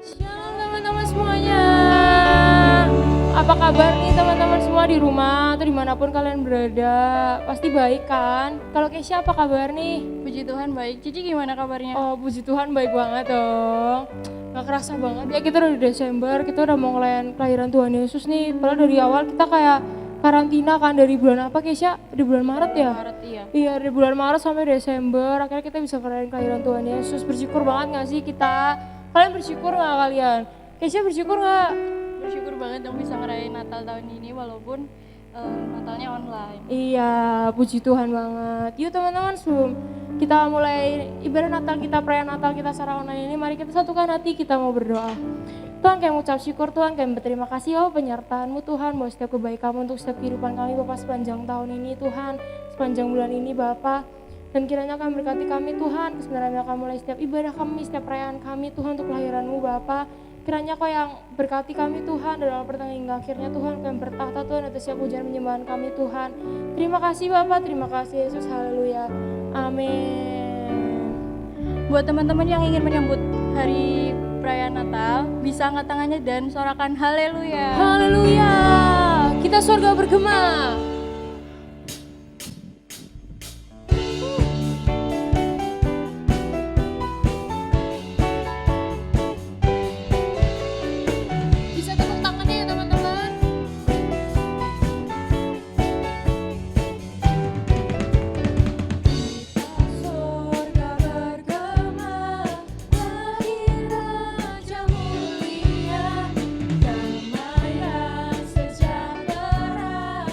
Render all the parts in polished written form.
Shalom teman-teman semuanya. Apa kabar nih teman-teman semua di rumah atau dimanapun kalian berada? Pasti baik kan? Kalau Kesha apa kabar nih? Puji Tuhan baik. Cici gimana kabarnya? Oh puji Tuhan baik banget dong. Gak kerasa banget ya kita udah di Desember, kita udah mau ngelayan kelahiran Tuhan Yesus nih. Padahal dari awal kita kayak karantina kan dari bulan apa Kesha? Di bulan Maret ya? Maret iya. Iya dari bulan Maret sampai Desember akhirnya kita bisa ngelayan kelahiran Tuhan Yesus. Bersyukur banget gak sih kita? Kalian bersyukur gak kalian? Kesha bersyukur gak? Bersyukur banget dong bisa ngerayain Natal tahun ini walaupun Natalnya online. Iya, puji Tuhan banget. Yuk teman-teman, sebelum kita mulai ibadah Natal kita, perayaan Natal kita secara online ini, mari kita satukan hati, kita mau berdoa. Tuhan kami mengucap syukur, Tuhan kami berterima kasih penyertaan-Mu Tuhan, bahwa setiap kebaikan-Mu untuk setiap kehidupan kami Bapak sepanjang tahun ini Tuhan, sepanjang bulan ini Bapak. Dan kiranya kami berkati kami Tuhan, kesebenarnya kami mulai setiap ibadah kami, setiap perayaan kami Tuhan untuk kelahiran-Mu Bapak. Kiranya Kau yang berkati kami Tuhan, dan dalam pertengahan hingga akhirnya Tuhan Kau yang bertahta Tuhan atas setiap pujian penyembahan kami Tuhan. Terima kasih Bapak, terima kasih Yesus, haleluya, amin. Buat teman-teman yang ingin menyambut hari perayaan Natal, bisa angkat tangannya dan sorakan haleluya. Haleluya, kita surga bergema. Bisa tepuk tangannya ya teman-teman. Kita surga bergema, lahir Raja mulia, damai dan sejahtera,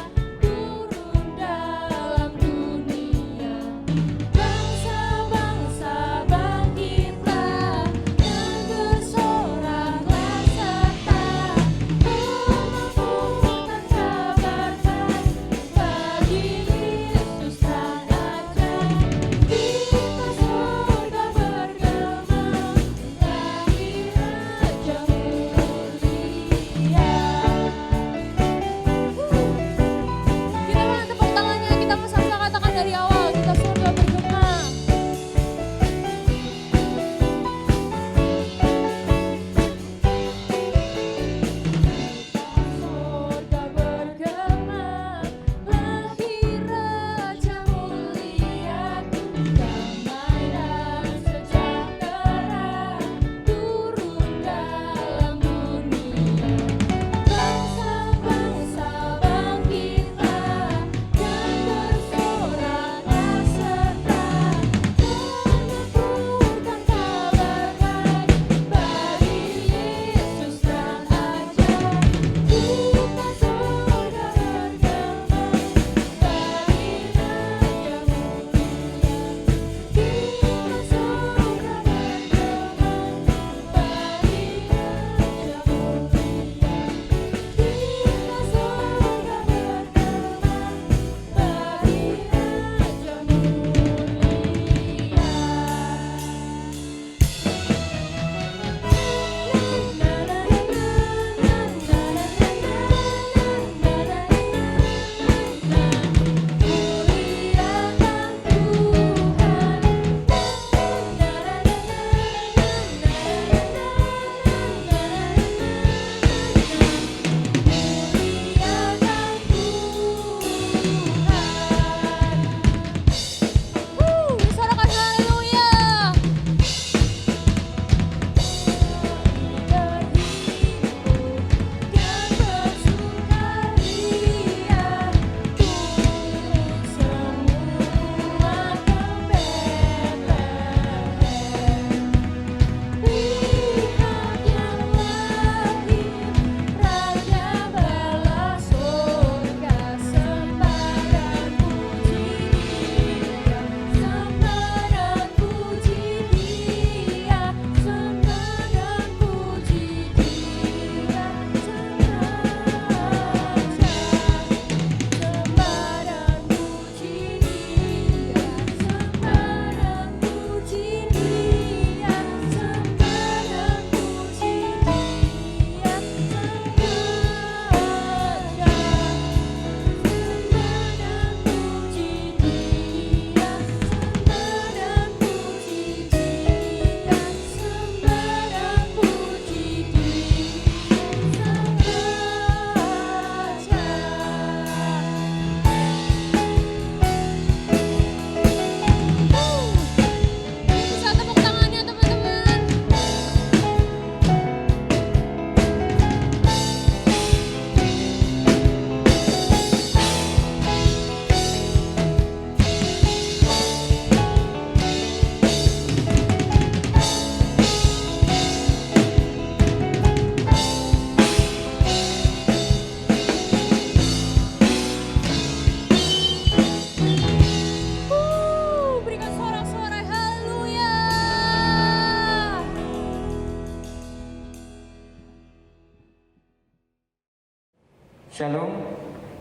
Shalom,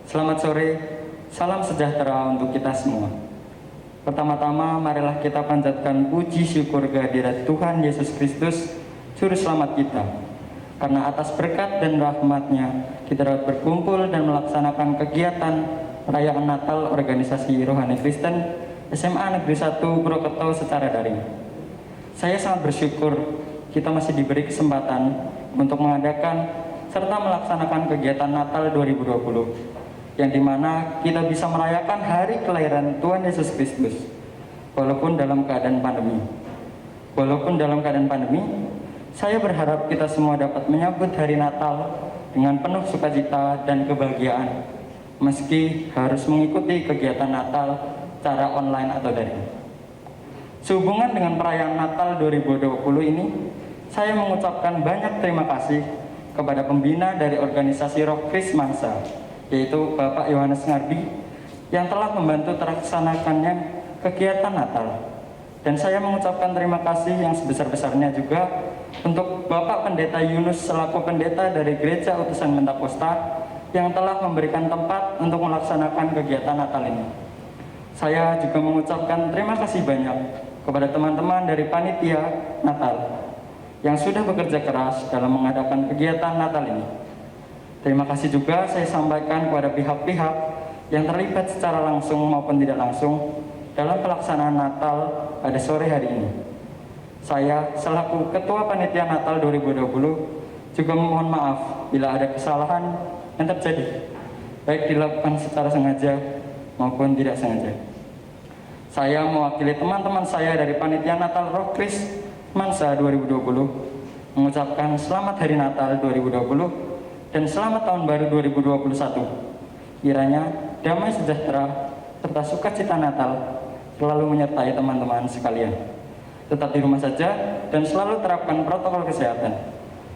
selamat sore, salam sejahtera untuk kita semua. Pertama-tama marilah kita panjatkan puji syukur kehadirat Tuhan Yesus Kristus, Juru Selamat kita. Karena atas berkat dan rahmat-Nya, kita dapat berkumpul dan melaksanakan kegiatan perayaan Natal Organisasi Rohani Kristen SMA Negeri 1 Purwokerto secara daring. Saya sangat bersyukur kita masih diberi kesempatan untuk mengadakan serta melaksanakan kegiatan Natal 2020 yang dimana kita bisa merayakan hari kelahiran Tuhan Yesus Kristus walaupun dalam keadaan pandemi. Saya berharap kita semua dapat menyambut hari Natal dengan penuh sukacita dan kebahagiaan meski harus mengikuti kegiatan Natal secara online atau daring. Sehubungan dengan perayaan Natal 2020 ini, saya mengucapkan banyak terima kasih kepada pembina dari organisasi Roh Kris Mansa, yaitu Bapak Yohanes Ngardi, yang telah membantu terlaksanakannya kegiatan Natal. Dan saya mengucapkan terima kasih yang sebesar-besarnya juga untuk Bapak Pendeta Yunus selaku pendeta dari Gereja Utusan Pentakosta yang telah memberikan tempat untuk melaksanakan kegiatan Natal ini. Saya juga mengucapkan terima kasih banyak kepada teman-teman dari panitia Natal yang sudah bekerja keras dalam mengadakan kegiatan Natal ini. Terima kasih juga saya sampaikan kepada pihak-pihak yang terlibat secara langsung maupun tidak langsung dalam pelaksanaan Natal pada sore hari ini. Saya selaku Ketua Panitia Natal 2020 juga memohon maaf bila ada kesalahan yang terjadi, baik dilakukan secara sengaja maupun tidak sengaja. Saya mewakili teman-teman saya dari Panitia Natal Roh Kris Mansa 2020 mengucapkan selamat Hari Natal 2020 dan selamat tahun baru 2021. Kiranya damai sejahtera serta sukacita Natal selalu menyertai teman-teman sekalian. Tetap di rumah saja dan selalu terapkan protokol kesehatan.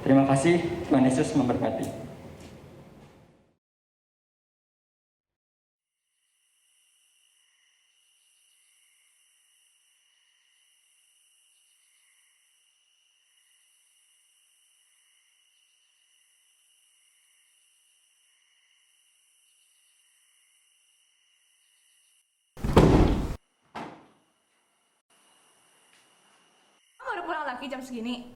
Terima kasih, Tuhan Yesus memberkati. Baru pulang lagi jam segini.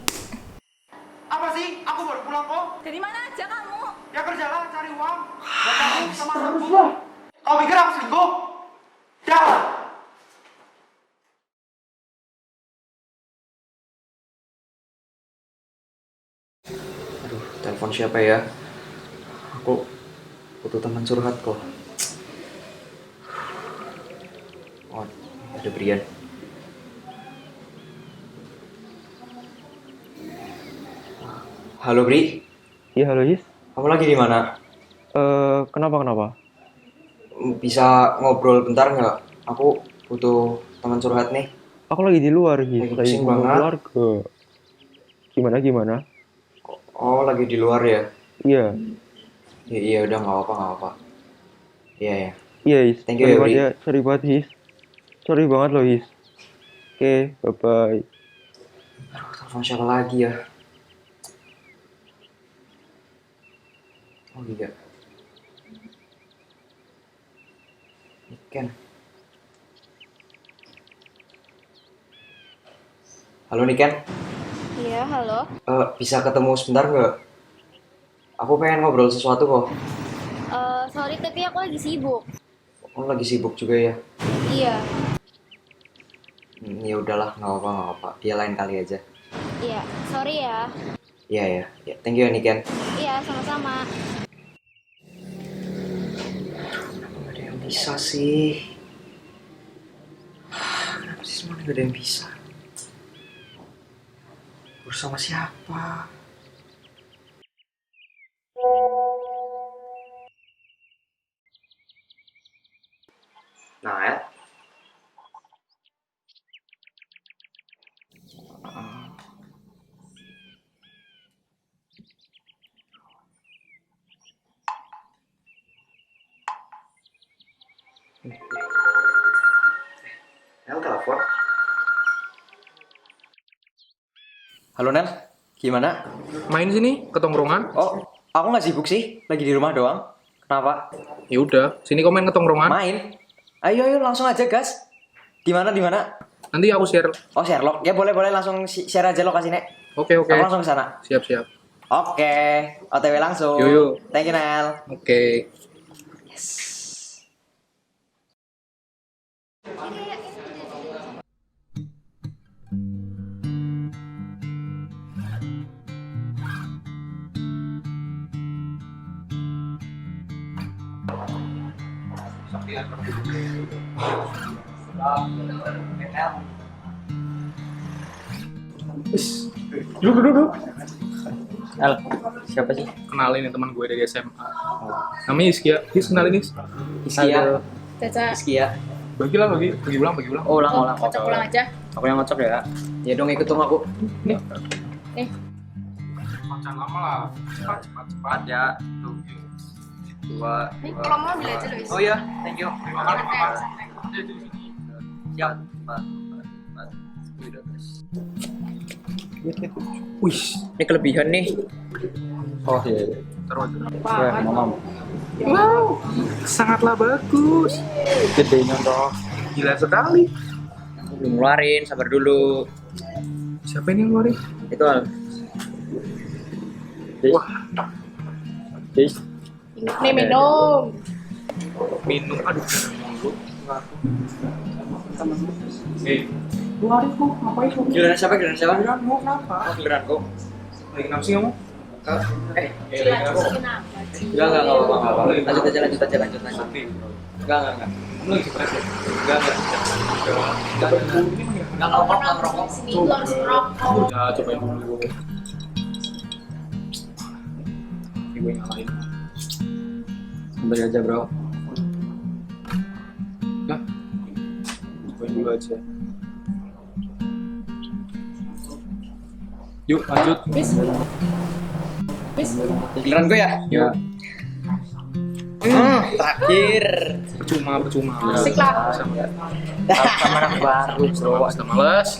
Apa sih? Aku baru pulang kok. Dari mana aja kamu? Ya kerjalah cari uang. Buat kamu sama anakku. Kau pikir aku selingkuh? Jangan. Aduh, telepon siapa ya? Aku butuh teman curhat kok. Oh, ada Brian. Halo Bri, Iya, halo Yis. kamu lagi di mana? Kenapa? Bisa ngobrol bentar nggak? Aku butuh teman curhat nih. Aku lagi di luar, Yis. Lagi Lagi pusing ngumpul banget. keluarga. Gimana? Oh, lagi di luar ya? Iya, Iya, udah nggak apa-apa. Iya. iya Yis. Thank you ya, Bri. Sorry banget Yis. Sorry banget loh Yis. Oke, bye-bye. Aduh, telepon siapa lagi ya? Oh iya. Niken. Halo Niken. Iya, halo. Bisa ketemu sebentar nggak? Aku pengen ngobrol sesuatu kok. Sorry, tapi aku lagi sibuk. Oh, lagi sibuk juga ya? Iya, Ya udahlah, nggak apa-apa. Dia lain kali aja. iya. Sorry ya. Iya. Thank you ya Niken. Iya, sama-sama. Kenapa nggak ada yang bisa sih? Kenapa sih semuanya nggak ada yang bisa? Urus sama siapa? Nael? Nel telepon. Halo Nel, gimana? Main sini ke tongkrongan. Oh, aku nggak sibuk sih, lagi di rumah doang. Kenapa? Ya udah, sini komen ke tongkrongan. Main? Ayo langsung aja gas. Di mana? Nanti aku share. Oh Sherlock, ya boleh langsung share aja lokasinya. Oke. Aku langsung ke sana. Siap. Oke, OTW langsung. Yuk. Thank you Nel. Oke. Duduk. El, siapa sih? Kenalin nih teman gue dari SMA. Namanya Iskia. Kenalin Is. Iskia. Caca. Iskia. Bagi ulang. Oh, ulang. Kocok ulang aja. Aku yang ngocok ya. Ya dong ikut dong aku. Jangan lama lah. Cepat ya. Tuh. Dua. Kalau mau ambil aja Luis. Oh iya, thank you. Terima kasih. Siap. Wih, Ini kelebihan nih. Oh iya. taruh aja. Ya, mamam. Wow, sangatlah bagus. Gedenya toh. Gila sekali. Belum ngeluarin, sabar dulu. Siapa ini yang ngeluarin? Itu Al. Wah, Guys, Nih minum. minum. Aduh, mulu. Giliran siapa? Giliran mau kenapa? Giliran kok. Lagi kenapa sih kamu? Enggak apa-apa. Lanjut aja. Enggak. Kamu lagi stres ya? Enggak ngerokok. Ya, cobain dulu. Ini gue nyalain. Bentar aja, Bro. Nah, cobain dulu aja. Yuk, lanjut. Giliran gue ya? Ya. Terakhir. Percuma. Asik lah. Sama Anak baru, Bro. Sudah males.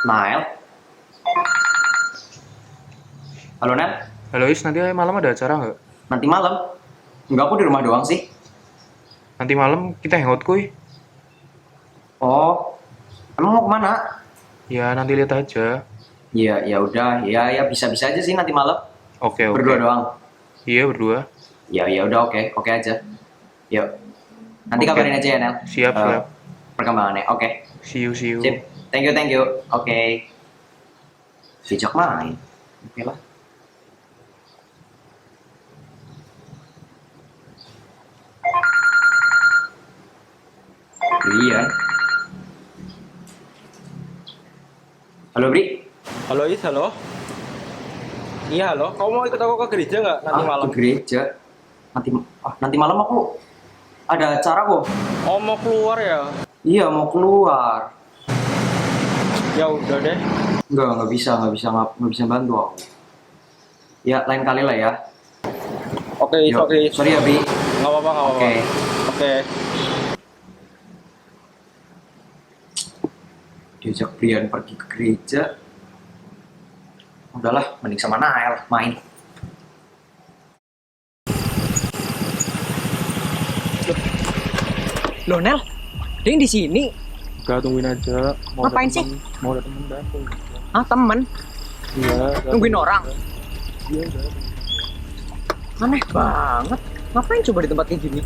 Nael. Halo, Nel. Halo Is, nanti malam ada acara nggak? Nanti malam? Enggak, aku di rumah doang sih. Nanti malam kita hangout kuy. Oh, emang mau kemana? Ya nanti lihat aja. Iya, ya udah, ya bisa-bisa aja sih nanti malam. Oke. Berdua doang. Iya berdua. Ya udah, oke aja. Yuk. Nanti Oke. kabarin aja ya, Nel. Siap. Perkembangannya, oke. See you. Sip. Thank you. Oke. Sejak main. Oke lah. Iya. Halo, Bri. halo Is, halo. Iya, halo. Kamu mau ikut aku ke gereja nggak nanti malam? Ke gereja. Nanti malam aku ada acara kok. Oh, mau keluar ya? Iya, mau keluar. Ya udah deh. Nggak bisa bantu aku. Ya, lain kali lah ya. Oke, Is, Yuk. oke. Is. Sorry ya, Bi. Nggak apa-apa. Oke. Oke. Diajak Brian pergi ke gereja. Udahlah, mending sama Nael main. Loh Nel, Ding di sini. Gak tungguin aja. Ngapain sih? Mau ada temen datang. Ah temen, Iya. nungguin orang. Iya. Aneh banget. Ngapain coba di tempat kayak gini?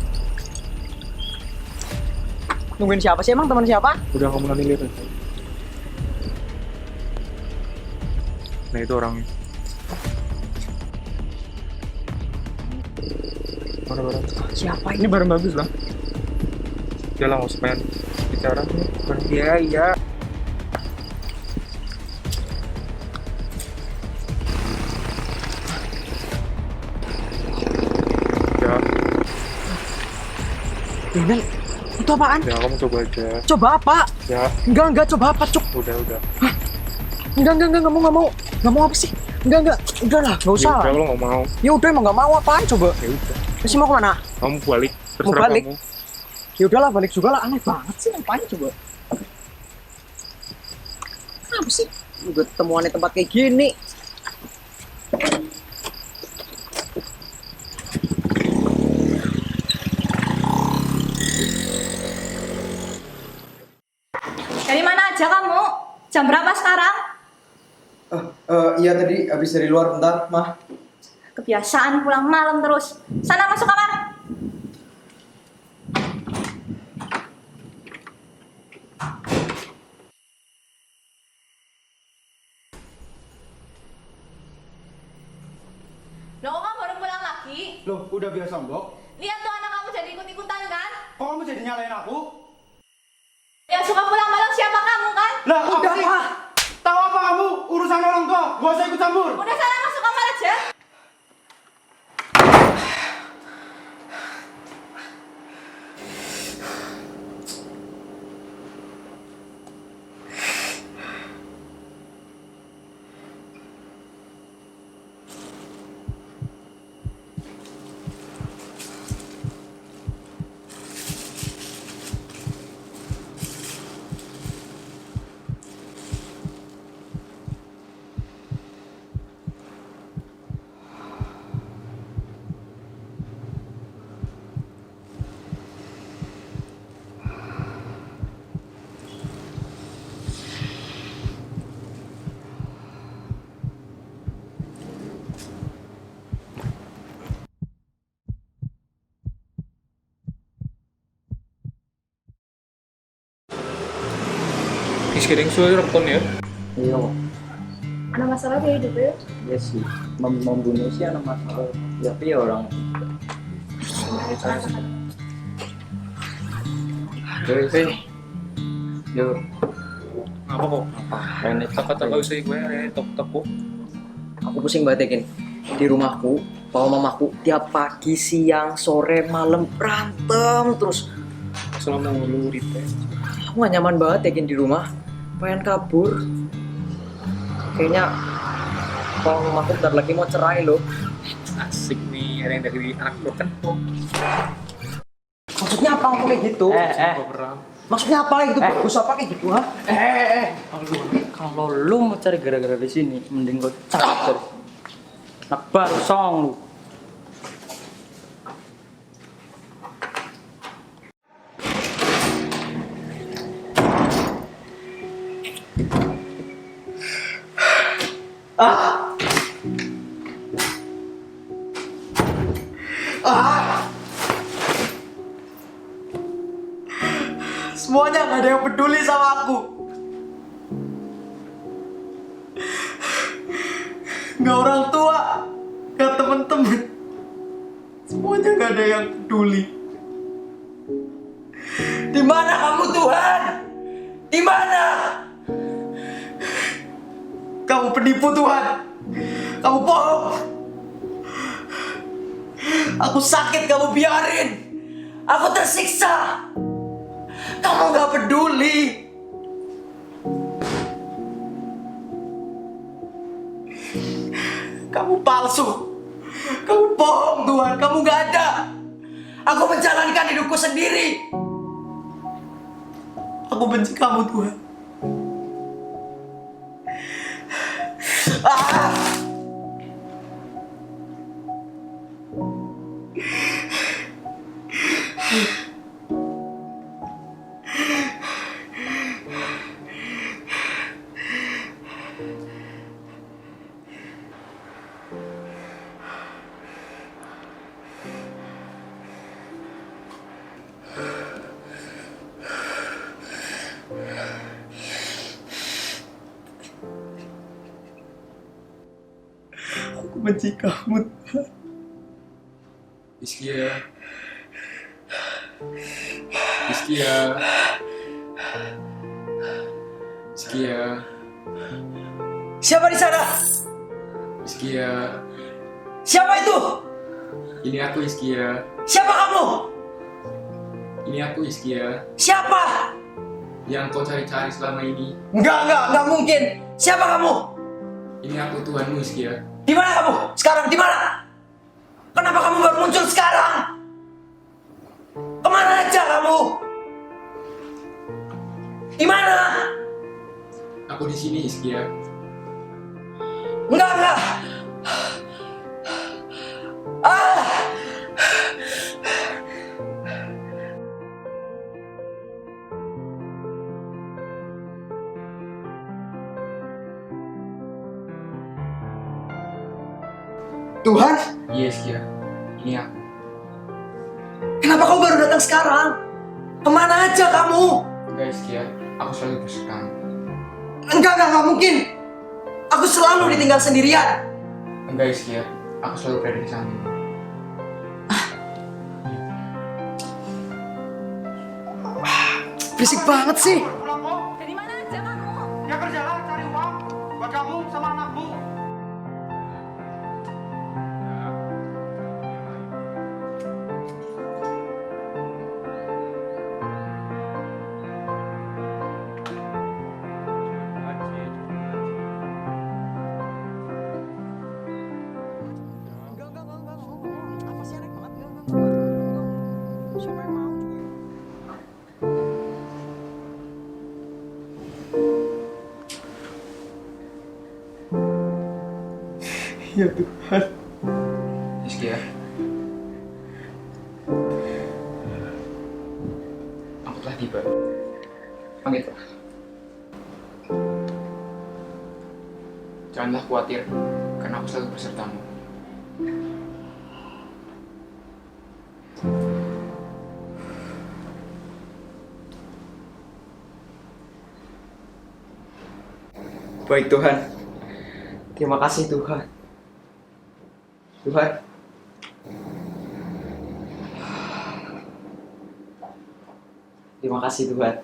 Nungguin siapa sih emang? Teman siapa? Udah kamu nanti lihat aja. Nah itu orangnya. Mana barang? Siapa ini barang bagus bang? Udah lah, mau semen bicara nih. Iya. Ya, Nel, itu apaan? ya kamu coba aja. Coba apa? Ya, Enggak, coba apa cuk? udah. Enggak, nggak mau. Nggak mau apa sih? Enggak, udah lah, nggak Ya usah. udah, lo nggak mau. Ya udah emang nggak mau apaan coba? Ya udah. Masih mau kemana? Kamu balik. Mau Terserah balik? kamu. Ya udahlah balik juga lah, aneh banget sih ngapain coba? Apa sih? Udah temuan di tempat kayak gini. Dari mana aja kamu? Jam berapa sekarang? Iya tadi habis dari luar bentar, Mah. Kebiasaan pulang malam terus. Sana masuk kamar. Loh, kok kamu baru pulang lagi? Loh, udah biasa mbok. Lihat tuh anak kamu jadi ikut-ikutan kan? Kok kamu jadi nyalain aku? Ya suka pulang malam siapa kamu kan? Lah, udah Mah. Tahu apa kamu? Urusan orang tua, gak usah ikut campur. Udah sana masuk kamar aja. Kiring suara rekon ya. Iya, Ada masalah kayak gitu ya? iya sih. Membunuh sih anak masalah. Tapi ya orang. Yo, Apa kok? ini Kata-kata usah gue tok-tok. Aku pusing banget Kin. Di rumahku, papa mamaku tiap pagi, siang, sore, malam berantem terus. Selama lu rite. Aku gak nyaman banget Kin di rumah. Pengen kabur. Kayaknya papa mamaku bentar lagi mau cerai loh. Asik nih, ada yang dari anak broken home. Maksudnya apa kamu kayak gitu? Maksudnya apa gitu? Bagus apa kayak gitu, ha? kalau lu mau cari gara-gara di sini, mending gua cari. Nak baru song lu. Semuanya gak ada yang peduli sama aku. Gak orang tua, gak temen-temen. Semuanya gak ada yang peduli. Di mana kamu Tuhan? Di mana? Kamu penipu Tuhan. Kamu bohong. Aku sakit kamu biarin. Aku tersiksa. Kamu gak peduli. Kamu palsu. Kamu bohong Tuhan. Kamu gak ada. Aku menjalankan hidupku sendiri. Aku benci kamu Tuhan. Aku benci kamu Tuhan. Iskia. Iskia. Iskia. Siapa di sana? Iskia. Siapa itu? Ini aku Iskia. Siapa kamu? Ini aku Iskia. Siapa? Yang kau cari-cari selama ini. Enggak mungkin. Siapa kamu? Ini aku Tuhanmu Iskia. Di mana kamu? Sekarang di mana? Kenapa kamu baru muncul sekarang? Kemana aja kamu? Di mana? Aku di sini Iskia. Enggak. Tuhan, Yes, Kia. Ini aku. kenapa kau baru datang sekarang? Kemana aja kamu? Guys, Kia, aku selalu bersertamu. Enggak mungkin. Aku selalu ditinggal sendirian. Guys, Kia, aku selalu berada di sana. Berisik banget sih. Pulang kok. Dari mana aja kamu? Ya kerjalah cari uang buat kamu sama anakmu. Apa sih aneh banget? Enggak. Siapa yang mau juga? Ya Tuhan. Yes, Kia. Aku telah tiba. Panggillah. Janganlah khawatir, karena aku selalu bersertamu. Baik Tuhan. Terima kasih Tuhan. Tuhan. Terima kasih Tuhan.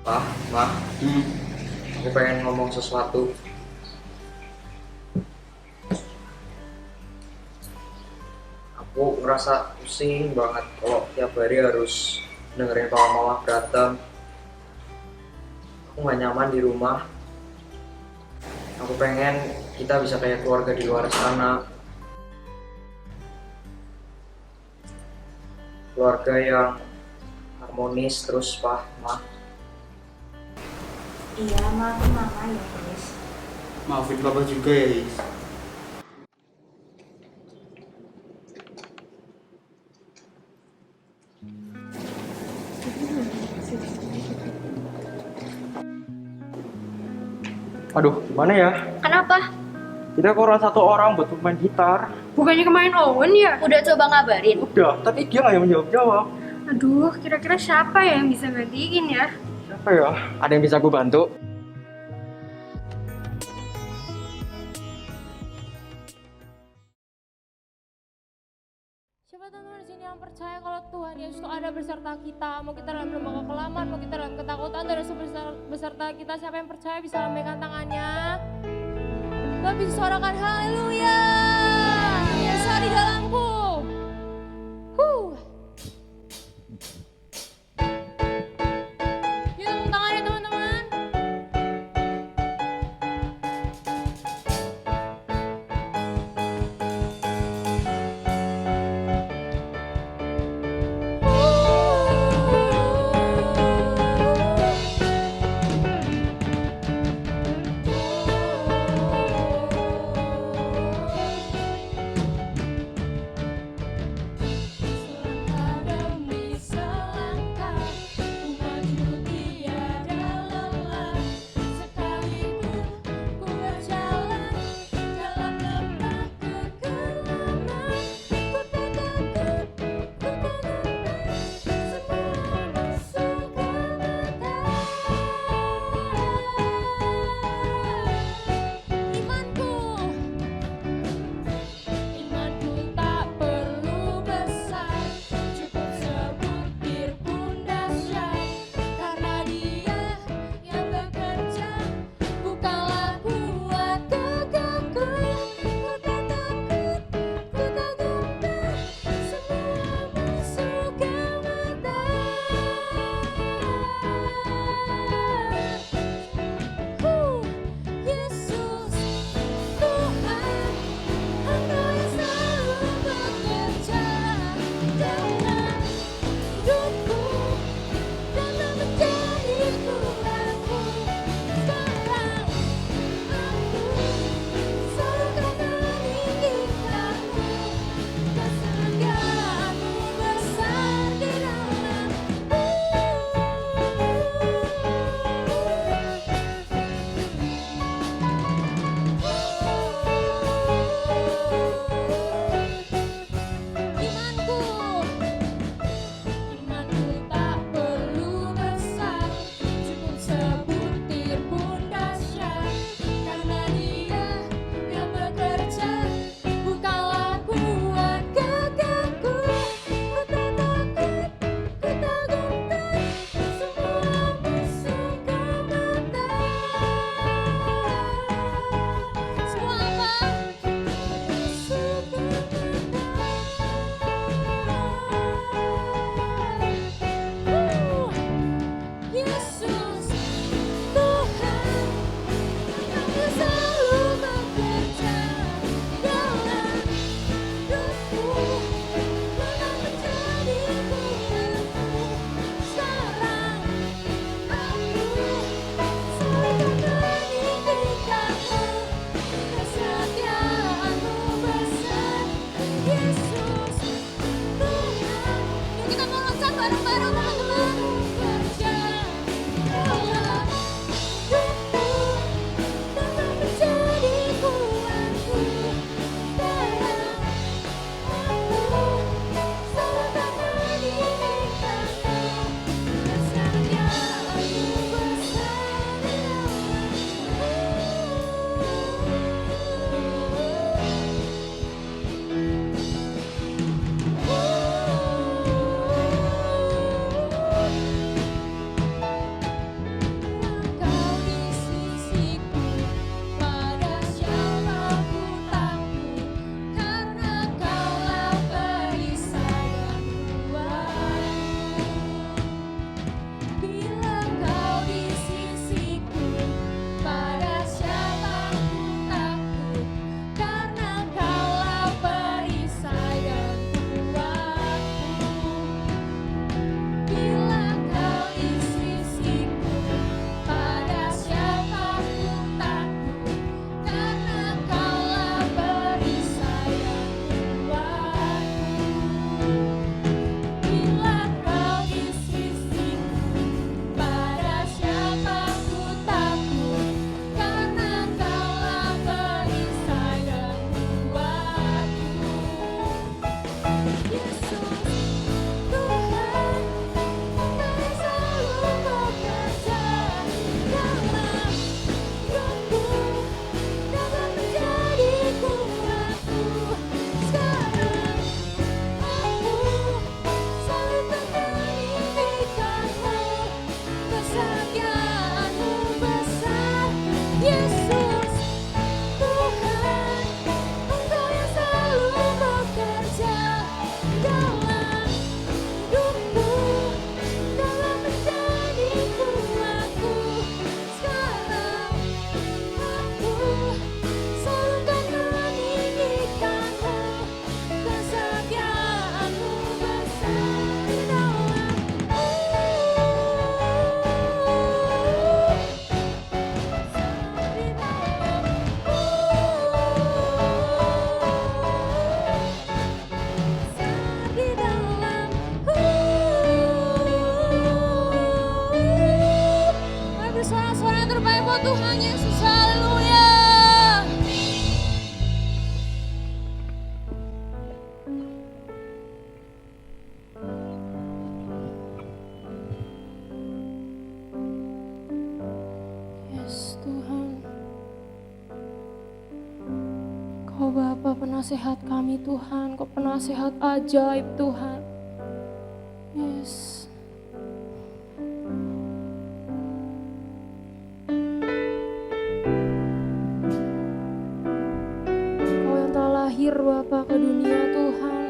Pak, Ma, aku pengen ngomong sesuatu. Aku ngerasa pusing banget kalau tiap hari harus dengerin papa mama berantem. Aku gak nyaman di rumah. Aku pengen kita bisa kayak keluarga di luar sana. Keluarga yang harmonis terus, Pak, Ma. Iya, maafin mama ya, Chris. Maafin Papa juga ya, Is. Aduh, gimana ya? Kenapa? Kita kurang satu orang buat main gitar. Bukannya kemarin Owen ya? Udah coba ngabarin? Udah, tapi dia nggak yang menjawab-jawab. Aduh, kira-kira siapa yang bisa gantiin ya? Siapa ya? Ada yang bisa aku bantu? Siapa teman-teman di sini yang percaya kalau Tuhan Yesus itu ada beserta kita, mau kita dalam lembaga kekelaman, mau kita dalam ketakutan, dan Yesus beserta kita. Siapa yang percaya bisa lambaikan tangannya. Tuhan bisa suarakan haleluya. Yesus di dalamku. Yuk tepuk tangannya teman-teman. nama Tuhan Yesus, haleluya. Yes Tuhan, Kau Bapa penasehat kami Tuhan, Kau penasehat ajaib Tuhan. Yes. Kau yang telah lahir Bapa ke dunia Tuhan.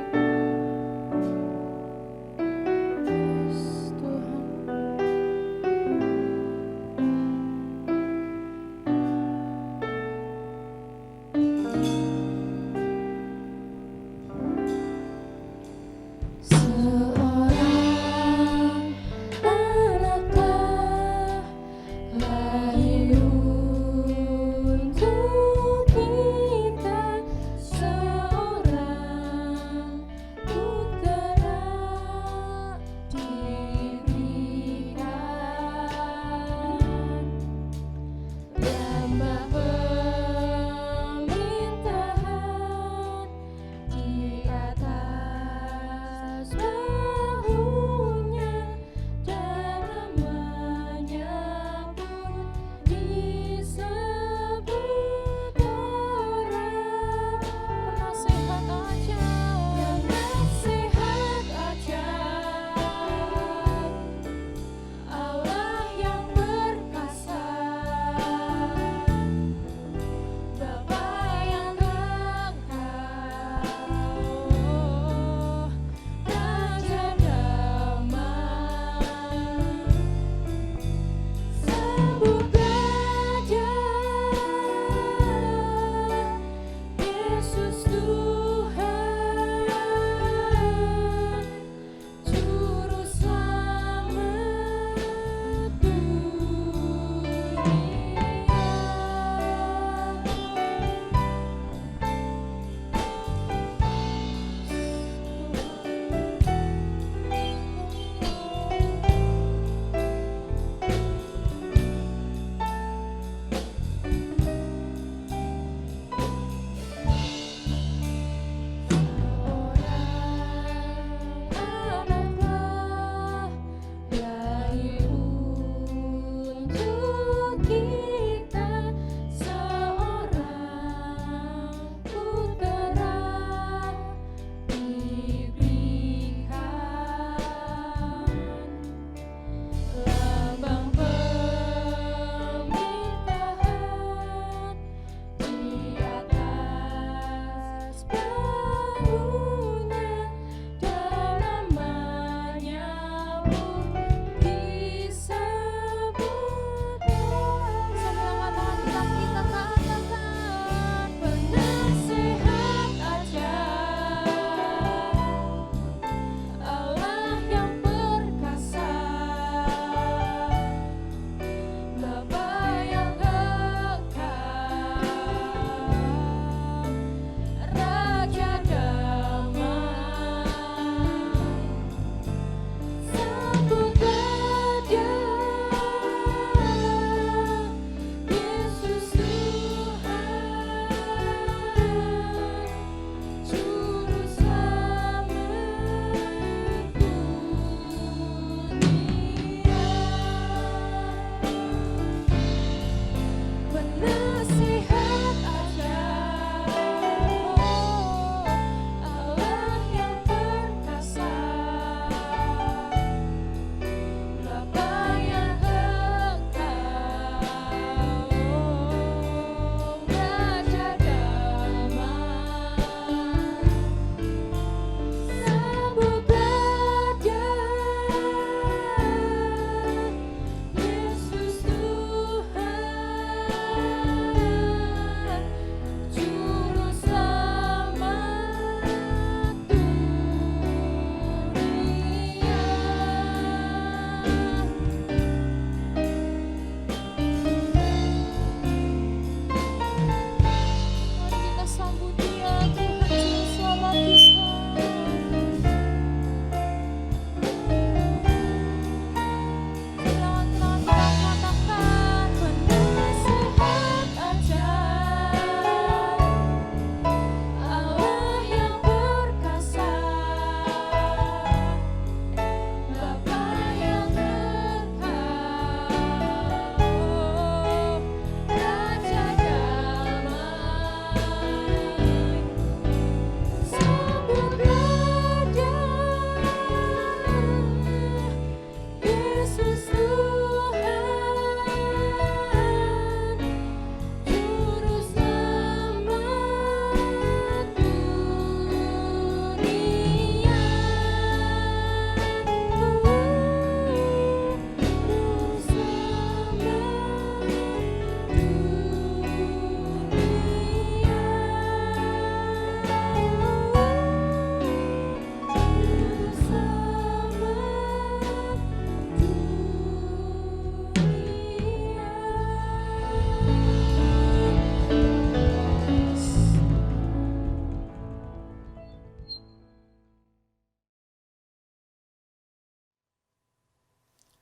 Yes Tuhan. Seorang anak lahir untuk kita, seorang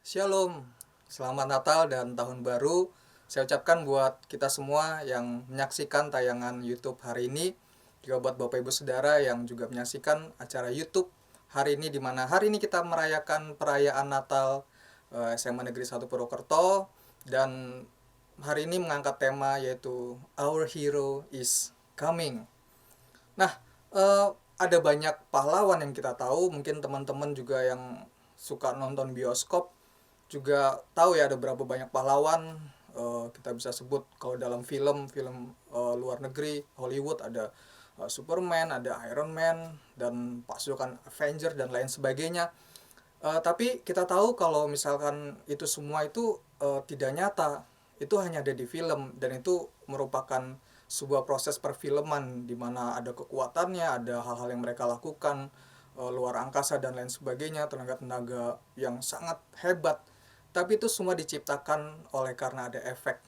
Shalom, selamat Natal dan Tahun Baru. Saya ucapkan buat kita semua yang menyaksikan tayangan YouTube hari ini, juga buat Bapak Ibu Saudara yang juga menyaksikan acara YouTube hari ini, di mana hari ini kita merayakan perayaan Natal SMA Negeri 1 Purwokerto, dan hari ini mengangkat tema yaitu Our Hero is Coming. Nah, ada banyak pahlawan yang kita tahu, mungkin teman-teman juga yang suka nonton bioskop juga tahu ya, ada berapa banyak pahlawan. Kita bisa sebut kalau dalam film luar negeri Hollywood ada Superman, ada Iron Man, dan pasukan Avenger dan lain sebagainya. Tapi kita tahu kalau misalkan itu semua itu tidak nyata, itu hanya ada di film, dan itu merupakan sebuah proses perfilman di mana ada kekuatannya, ada hal-hal yang mereka lakukan luar angkasa dan lain sebagainya, tenaga-tenaga yang sangat hebat. Tapi itu semua diciptakan oleh karena ada efek,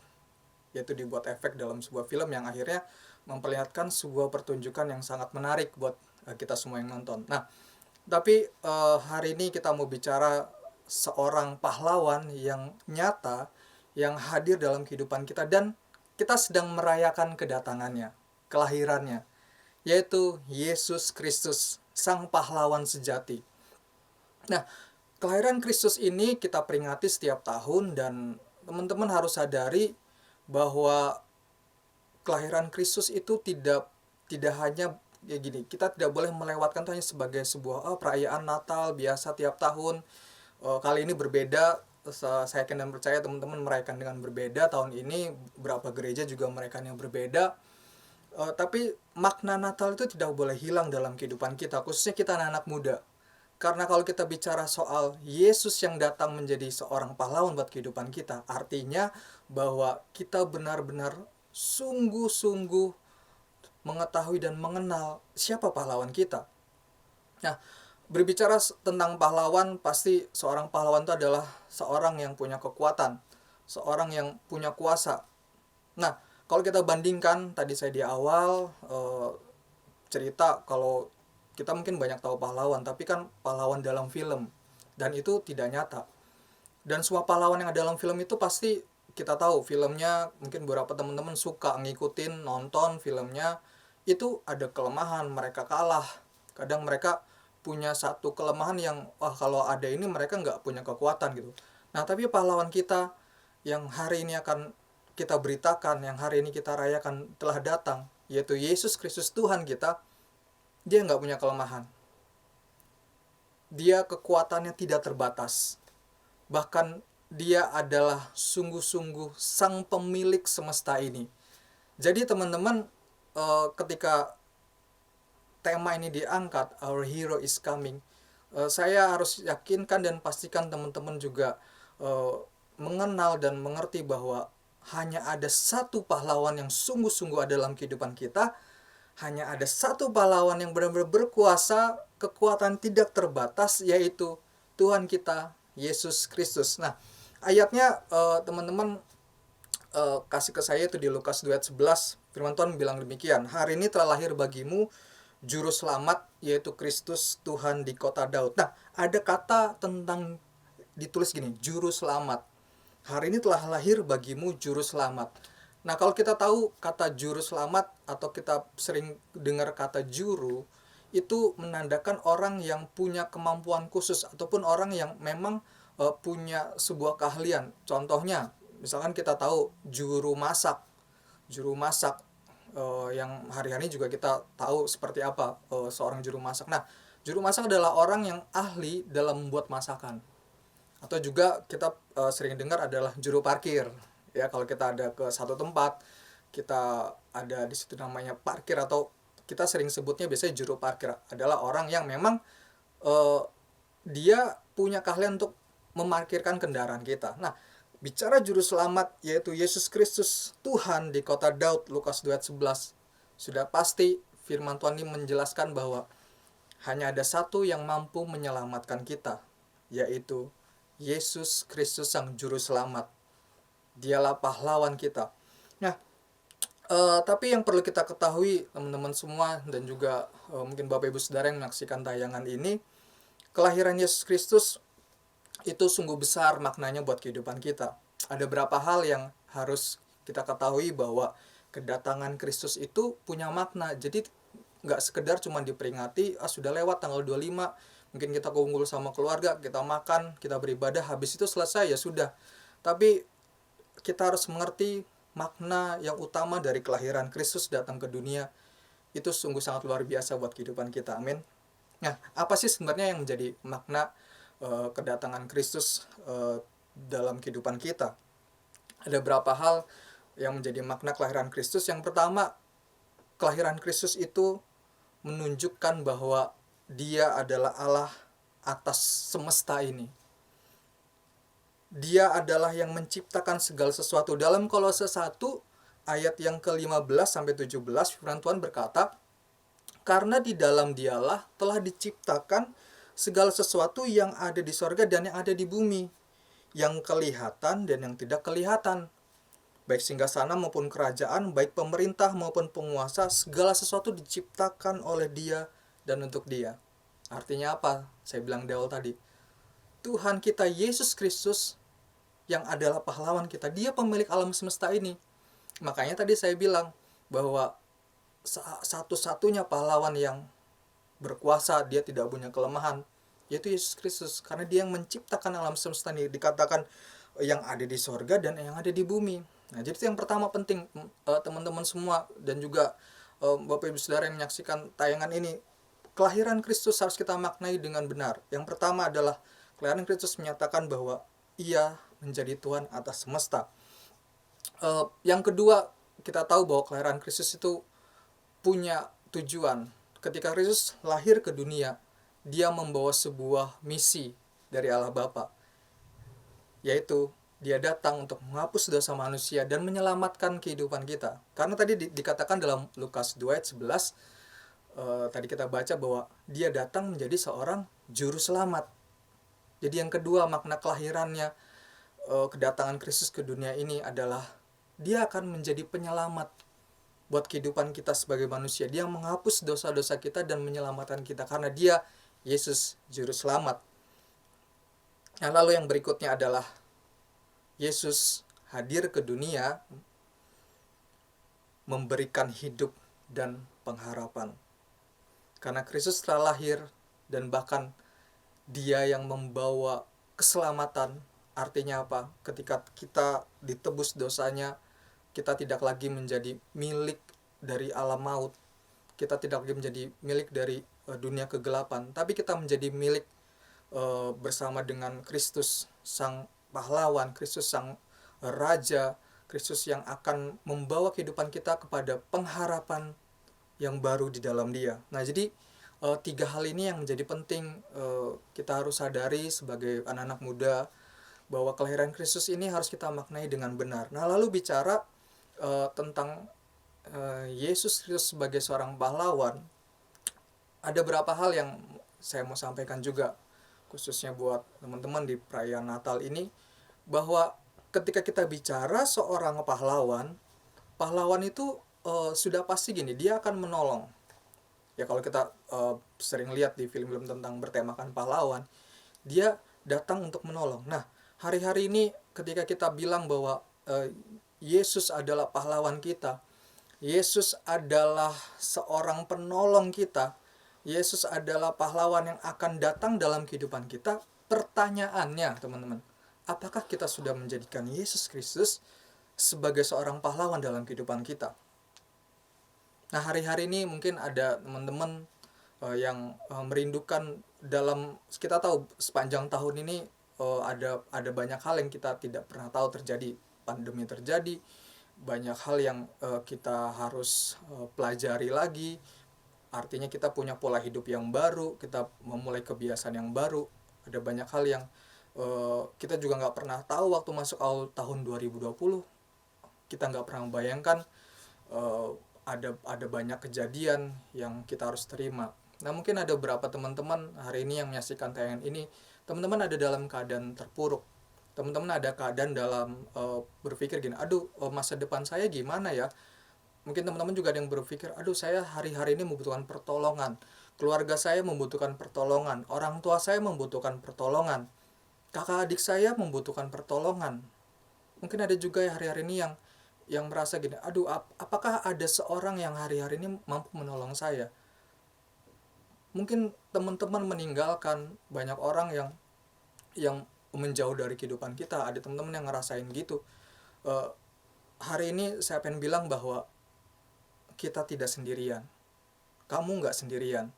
yaitu dibuat efek dalam sebuah film yang akhirnya memperlihatkan sebuah pertunjukan yang sangat menarik buat kita semua yang nonton. Nah, tapi hari ini kita mau bicara seorang pahlawan yang nyata, yang hadir dalam kehidupan kita, dan kita sedang merayakan kedatangannya, kelahirannya, yaitu Yesus Kristus, sang pahlawan sejati. Nah, kelahiran Kristus ini kita peringati setiap tahun, dan teman-teman harus sadari bahwa kelahiran Kristus itu tidak hanya ya gini, kita tidak boleh melewatkan itu hanya sebagai sebuah perayaan Natal biasa tiap tahun. Kali ini berbeda, saya yakin dan percaya teman-teman merayakan dengan berbeda. Tahun ini beberapa gereja juga merayakan yang berbeda. Tapi makna Natal itu tidak boleh hilang dalam kehidupan kita, khususnya kita anak-anak muda. Karena kalau kita bicara soal Yesus yang datang menjadi seorang pahlawan buat kehidupan kita, artinya bahwa kita benar-benar sungguh-sungguh mengetahui dan mengenal siapa pahlawan kita. Nah, berbicara tentang pahlawan, pasti seorang pahlawan itu adalah seorang yang punya kekuatan, seorang yang punya kuasa. Nah, kalau kita bandingkan, tadi saya di awal cerita kalau kita mungkin banyak tahu pahlawan, tapi kan pahlawan dalam film, dan itu tidak nyata. Dan semua pahlawan yang ada dalam film itu pasti kita tahu filmnya, mungkin beberapa teman-teman suka ngikutin, nonton filmnya, itu ada kelemahan, mereka kalah. Kadang mereka punya satu kelemahan yang, kalau ada ini mereka nggak punya kekuatan gitu. Nah, tapi pahlawan kita yang hari ini akan kita beritakan, yang hari ini kita rayakan telah datang, yaitu Yesus Kristus Tuhan kita. Dia nggak punya kelemahan. Dia kekuatannya tidak terbatas. Bahkan dia adalah sungguh-sungguh sang pemilik semesta ini. Jadi teman-teman, ketika tema ini diangkat, Our Hero is Coming, saya harus yakinkan dan pastikan teman-teman juga mengenal dan mengerti bahwa hanya ada satu pahlawan yang sungguh-sungguh ada dalam kehidupan kita. Hanya ada satu pahlawan yang benar-benar berkuasa, kekuatan tidak terbatas, yaitu Tuhan kita, Yesus Kristus. Nah, ayatnya teman-teman kasih ke saya itu di Lukas 2 ayat 11. Firman Tuhan bilang demikian, hari ini telah lahir bagimu Juru Selamat, yaitu Kristus Tuhan di kota Daud. Nah, ada kata tentang, ditulis gini, Juru Selamat. Hari ini telah lahir bagimu Juru Selamat. Nah, kalau kita tahu kata juru selamat, atau kita sering dengar kata juru, itu menandakan orang yang punya kemampuan khusus, ataupun orang yang memang punya sebuah keahlian. Contohnya, misalkan kita tahu juru masak yang hari-hari juga kita tahu seperti apa seorang juru masak. Nah, juru masak adalah orang yang ahli dalam membuat masakan. Atau juga kita sering dengar adalah juru parkir. Ya, kalau kita ada ke satu tempat, kita ada di situ namanya parkir, atau kita sering sebutnya biasanya juru parkir, adalah orang yang memang dia punya keahlian untuk memarkirkan kendaraan kita. Nah, bicara juru selamat, yaitu Yesus Kristus Tuhan di kota Daud, Lukas 2 ayat 11, sudah pasti firman Tuhan ini menjelaskan bahwa hanya ada satu yang mampu menyelamatkan kita, yaitu Yesus Kristus sang juru selamat. Dialah pahlawan kita. Nah, tapi yang perlu kita ketahui teman-teman semua, dan juga mungkin Bapak Ibu Saudara yang menyaksikan tayangan ini, kelahiran Yesus Kristus itu sungguh besar maknanya buat kehidupan kita. Ada berapa hal yang harus kita ketahui bahwa kedatangan Kristus itu punya makna. Jadi nggak sekedar cuma diperingati, sudah lewat tanggal 25, mungkin kita kumpul sama keluarga, kita makan, kita beribadah, habis itu selesai, ya sudah. Tapi kita harus mengerti makna yang utama dari kelahiran Kristus datang ke dunia. Itu sungguh sangat luar biasa buat kehidupan kita, amin. Nah, apa sih sebenarnya yang menjadi makna kedatangan Kristus dalam kehidupan kita? Ada berapa hal yang menjadi makna kelahiran Kristus. Yang pertama, kelahiran Kristus itu menunjukkan bahwa Dia adalah Allah atas semesta ini. Dia adalah yang menciptakan segala sesuatu. Dalam Kolose 1 ayat yang ke-15 sampai 17, firman Tuhan berkata, "Karena di dalam Dialah telah diciptakan segala sesuatu yang ada di sorga dan yang ada di bumi, yang kelihatan dan yang tidak kelihatan, baik singgasana maupun kerajaan, baik pemerintah maupun penguasa, segala sesuatu diciptakan oleh Dia dan untuk Dia." Artinya apa? Saya bilang di awal tadi, Tuhan kita Yesus Kristus yang adalah pahlawan kita, Dia pemilik alam semesta ini. Makanya tadi saya bilang bahwa satu-satunya pahlawan yang berkuasa, Dia tidak punya kelemahan, yaitu Yesus Kristus. Karena Dia yang menciptakan alam semesta ini, dikatakan yang ada di sorga dan yang ada di bumi. Nah, jadi itu yang pertama penting, teman-teman semua, dan juga Bapak Ibu Saudara yang menyaksikan tayangan ini. Kelahiran Kristus harus kita maknai dengan benar. Yang pertama adalah kelahiran Kristus menyatakan bahwa Ia menjadi Tuhan atas semesta. Yang kedua, kita tahu bahwa kelahiran Kristus itu punya tujuan. Ketika Kristus lahir ke dunia, Dia membawa sebuah misi dari Allah Bapa, yaitu Dia datang untuk menghapus dosa manusia dan menyelamatkan kehidupan kita. Karena tadi dikatakan dalam Lukas 2 ayat 11, tadi kita baca bahwa Dia datang menjadi seorang juru selamat. Jadi yang kedua, makna kelahirannya, kedatangan Kristus ke dunia ini adalah Dia akan menjadi penyelamat buat kehidupan kita sebagai manusia. Dia menghapus dosa-dosa kita dan menyelamatkan kita, karena Dia Yesus juru selamat. Nah, lalu yang berikutnya adalah Yesus hadir ke dunia memberikan hidup dan pengharapan. Karena Kristus telah lahir dan bahkan Dia yang membawa keselamatan. Artinya apa? Ketika kita ditebus dosanya, kita tidak lagi menjadi milik dari alam maut. Kita tidak lagi menjadi milik dari dunia kegelapan, tapi kita menjadi milik bersama dengan Kristus sang pahlawan, Kristus sang raja, Kristus yang akan membawa kehidupan kita kepada pengharapan yang baru di dalam Dia. Nah, jadi tiga hal ini yang menjadi penting kita harus sadari sebagai anak-anak muda, bahwa kelahiran Kristus ini harus kita maknai dengan benar. Nah, lalu bicara tentang Yesus Kristus sebagai seorang pahlawan, ada beberapa hal yang saya mau sampaikan juga, khususnya buat teman-teman di perayaan Natal ini, bahwa ketika kita bicara seorang pahlawan, pahlawan itu sudah pasti gini, dia akan menolong. Ya, kalau kita sering lihat di film-film tentang bertemakan pahlawan, dia datang untuk menolong. Nah, hari-hari ini ketika kita bilang bahwa Yesus adalah pahlawan kita, Yesus adalah seorang penolong kita, Yesus adalah pahlawan yang akan datang dalam kehidupan kita, pertanyaannya teman-teman, apakah kita sudah menjadikan Yesus Kristus sebagai seorang pahlawan dalam kehidupan kita? Nah, hari-hari ini mungkin ada teman-teman yang merindukan, dalam kita tahu sepanjang tahun ini ada banyak hal yang kita tidak pernah tahu terjadi. Pandemi terjadi, banyak hal yang kita harus pelajari lagi. Artinya kita punya pola hidup yang baru, kita memulai kebiasaan yang baru. Ada banyak hal yang kita juga nggak pernah tahu waktu masuk awal tahun 2020. Kita nggak pernah membayangkan ada banyak kejadian yang kita harus terima. Nah, mungkin ada beberapa teman-teman hari ini yang menyaksikan tayangan ini, teman-teman ada dalam keadaan terpuruk. Teman-teman ada keadaan dalam berpikir gini, aduh masa depan saya gimana ya? Mungkin teman-teman juga ada yang berpikir, aduh saya hari-hari ini membutuhkan pertolongan, keluarga saya membutuhkan pertolongan, orang tua saya membutuhkan pertolongan. kakak adik saya membutuhkan pertolongan. Mungkin ada juga ya hari-hari ini yang merasa gini, aduh apakah ada seorang yang hari-hari ini mampu menolong saya? Mungkin teman-teman meninggalkan banyak orang yang menjauh dari kehidupan kita. Ada teman-teman yang ngerasain gitu. Hari ini saya pengen bilang bahwa kita tidak sendirian. Kamu nggak sendirian.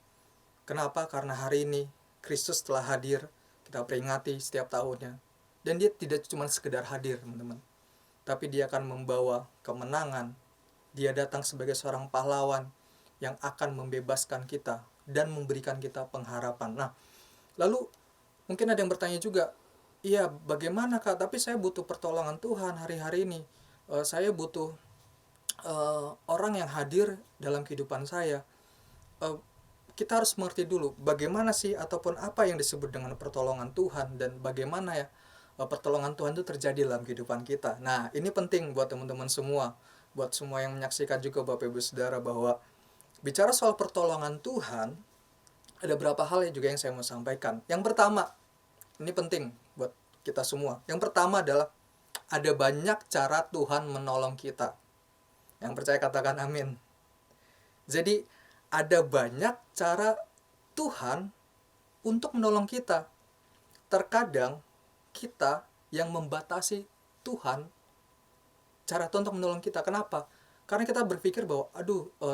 Kenapa? Karena hari ini Kristus telah hadir. Kita peringati setiap tahunnya. Dan dia tidak cuma sekedar hadir, teman-teman. Tapi dia akan membawa kemenangan. Dia datang sebagai seorang pahlawan yang akan membebaskan kita dan memberikan kita pengharapan. Nah, lalu mungkin ada yang bertanya juga, iya bagaimana Kak, tapi saya butuh pertolongan Tuhan hari-hari ini. Saya butuh orang yang hadir dalam kehidupan saya. Kita harus mengerti dulu bagaimana sih ataupun apa yang disebut dengan pertolongan Tuhan dan bagaimana ya pertolongan Tuhan itu terjadi dalam kehidupan kita. Nah, ini penting buat teman-teman semua, buat semua yang menyaksikan juga Bapak Ibu Saudara, bahwa bicara soal pertolongan Tuhan, ada beberapa hal juga yang saya mau sampaikan. Yang pertama, ini penting buat kita semua. Yang pertama adalah ada banyak cara Tuhan menolong kita. Yang percaya katakan amin. Jadi ada banyak cara Tuhan untuk menolong kita. Terkadang kita yang membatasi Tuhan, cara Tuhan untuk menolong kita. Kenapa? Karena kita berpikir bahwa,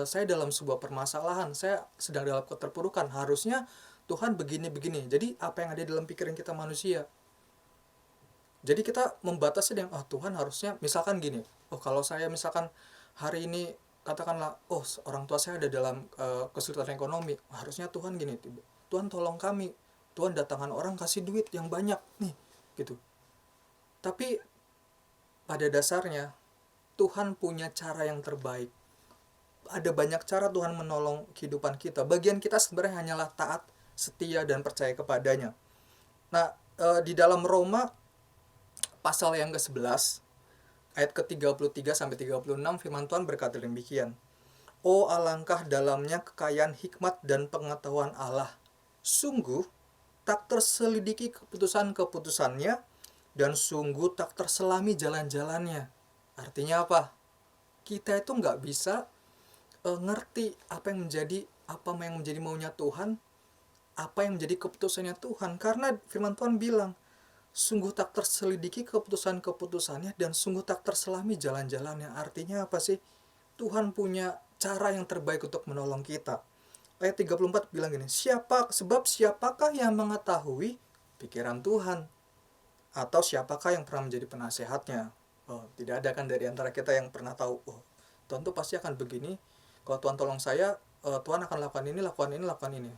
saya dalam sebuah permasalahan, saya sedang dalam keterpurukan, harusnya Tuhan begini-begini. Jadi apa yang ada dalam pikiran kita manusia. Jadi kita membatasi dengan, Tuhan harusnya, misalkan gini, kalau saya misalkan hari ini, katakanlah, orang tua saya ada dalam kesulitan ekonomi, harusnya Tuhan gini, Tuhan tolong kami, Tuhan datangkan orang kasih duit yang banyak, nih, gitu. Tapi pada dasarnya, Tuhan punya cara yang terbaik. Ada banyak cara Tuhan menolong kehidupan kita. Bagian kita sebenarnya hanyalah taat, setia, dan percaya kepadanya. Nah, di dalam Roma, pasal yang ke-11, ayat ke-33 sampai 36, firman Tuhan berkata demikian. Oh, alangkah dalamnya kekayaan hikmat dan pengetahuan Allah. Sungguh tak terselidiki keputusan-keputusannya, dan sungguh tak terselami jalan-jalannya. Artinya apa? Kita itu nggak bisa ngerti apa yang menjadi maunya Tuhan, apa yang menjadi keputusannya Tuhan. Karena firman Tuhan bilang, sungguh tak terselidiki keputusan-keputusannya, dan sungguh tak terselami jalan-jalannya. Artinya apa sih? Tuhan punya cara yang terbaik untuk menolong kita. Ayat 34 bilang gini, sebab siapakah yang mengetahui pikiran Tuhan? Atau siapakah yang pernah menjadi penasehatnya? Tidak ada kan dari antara kita yang pernah tahu, Tuhan tuh pasti akan begini, kalau Tuhan tolong saya, Tuhan akan lakukan ini, lakukan ini, lakukan ini.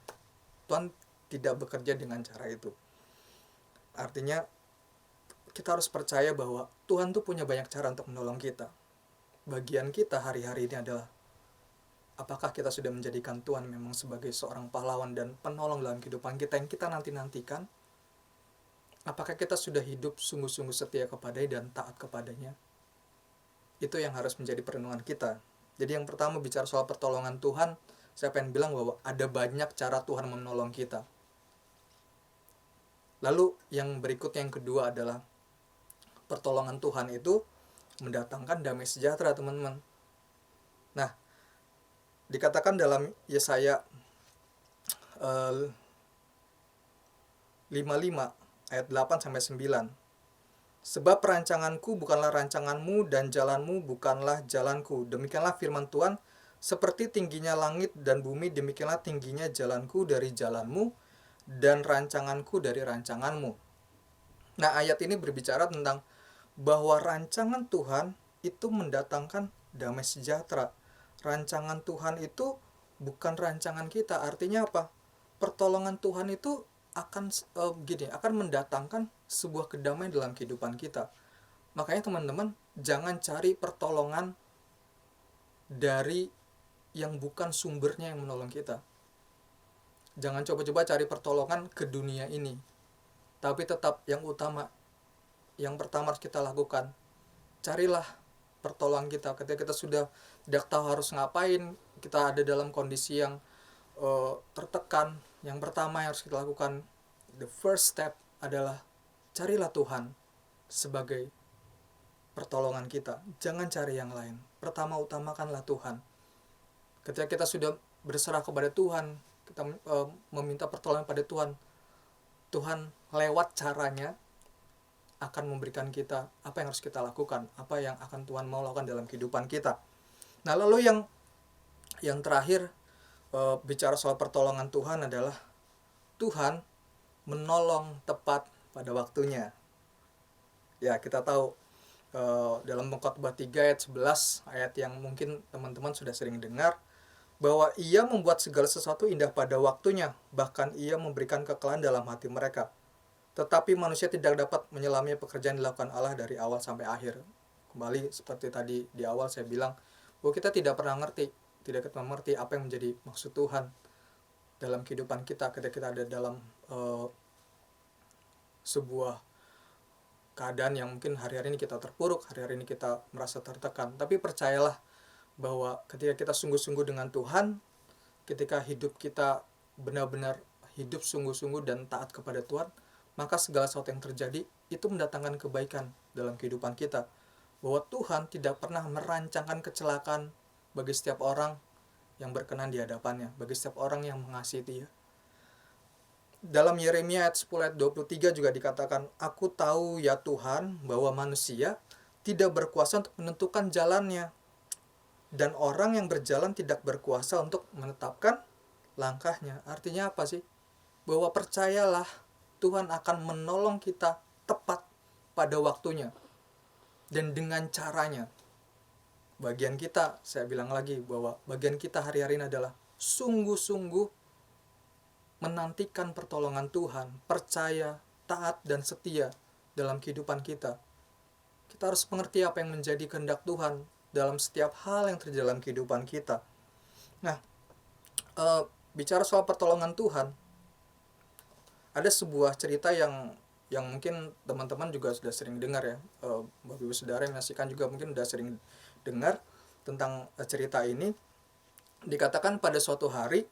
Tuhan tidak bekerja dengan cara itu. Artinya kita harus percaya bahwa Tuhan tuh punya banyak cara untuk menolong kita. Bagian kita hari-hari ini adalah apakah kita sudah menjadikan Tuhan memang sebagai seorang pahlawan dan penolong dalam kehidupan kita yang kita nanti-nantikan? Apakah kita sudah hidup sungguh-sungguh setia kepadanya dan taat kepadanya? Itu yang harus menjadi perenungan kita. Jadi yang pertama bicara soal pertolongan Tuhan, saya pengen bilang bahwa ada banyak cara Tuhan menolong kita. Lalu yang berikutnya, yang kedua adalah pertolongan Tuhan itu mendatangkan damai sejahtera, teman-teman. Nah, dikatakan dalam Yesaya 55 ayat 8-9. Sebab rancanganku bukanlah rancanganmu dan jalanmu bukanlah jalanku. Demikianlah firman Tuhan, seperti tingginya langit dan bumi, demikianlah tingginya jalanku dari jalanmu dan rancanganku dari rancanganmu. Nah, ayat ini berbicara tentang bahwa rancangan Tuhan itu mendatangkan damai sejahtera. Rancangan Tuhan itu bukan rancangan kita. Artinya apa? Pertolongan Tuhan itu akan mendatangkan sebuah kedamaian dalam kehidupan kita. Makanya teman-teman, jangan cari pertolongan dari yang bukan sumbernya yang menolong kita. Jangan coba-coba cari pertolongan ke dunia ini. Tapi tetap yang utama, yang pertama harus kita lakukan, carilah pertolongan kita. Ketika kita sudah tidak tahu harus ngapain, kita ada dalam kondisi yang tertekan, yang pertama yang harus kita lakukan, the first step adalah carilah Tuhan sebagai pertolongan kita. Jangan cari yang lain. Pertama utamakanlah Tuhan. Ketika kita sudah berserah kepada Tuhan, kita meminta pertolongan pada Tuhan, Tuhan lewat caranya akan memberikan kita apa yang harus kita lakukan, apa yang akan Tuhan mau lakukan dalam kehidupan kita. Nah, lalu yang terakhir, bicara soal pertolongan Tuhan adalah Tuhan menolong tepat pada waktunya. Ya, kita tahu dalam Pengkhotbah 3 ayat 11, ayat yang mungkin teman-teman sudah sering dengar, bahwa Ia membuat segala sesuatu indah pada waktunya, bahkan Ia memberikan kekalahan dalam hati mereka. Tetapi manusia tidak dapat menyelami pekerjaan dilakukan Allah dari awal sampai akhir. Kembali seperti tadi di awal saya bilang, bahwa kita tidak pernah tidak mengerti apa yang menjadi maksud Tuhan dalam kehidupan kita ketika kita ada dalam sebuah keadaan yang mungkin hari-hari ini kita terpuruk, hari-hari ini kita merasa tertekan. Tapi percayalah bahwa ketika kita sungguh-sungguh dengan Tuhan, ketika hidup kita benar-benar hidup sungguh-sungguh dan taat kepada Tuhan, maka segala sesuatu yang terjadi itu mendatangkan kebaikan dalam kehidupan kita. Bahwa Tuhan tidak pernah merancangkan kecelakaan bagi setiap orang yang berkenan di hadapannya, bagi setiap orang yang mengasihi Dia. Dalam Yeremia ayat 10 ayat 23 juga dikatakan, Aku tahu ya Tuhan bahwa manusia tidak berkuasa untuk menentukan jalannya, dan orang yang berjalan tidak berkuasa untuk menetapkan langkahnya. Artinya apa sih? Bahwa percayalah Tuhan akan menolong kita tepat pada waktunya dan dengan caranya. Bagian kita, saya bilang lagi bahwa bagian kita hari-hari ini adalah sungguh-sungguh menantikan pertolongan Tuhan, percaya, taat, dan setia dalam kehidupan kita. Kita harus mengerti apa yang menjadi kehendak Tuhan dalam setiap hal yang terjadi dalam kehidupan kita. Nah, bicara soal pertolongan Tuhan, ada sebuah cerita yang mungkin teman-teman juga sudah sering dengar ya. Bapak Ibu Saudara yang menyaksikan juga mungkin sudah sering dengar tentang cerita ini. Dikatakan pada suatu hari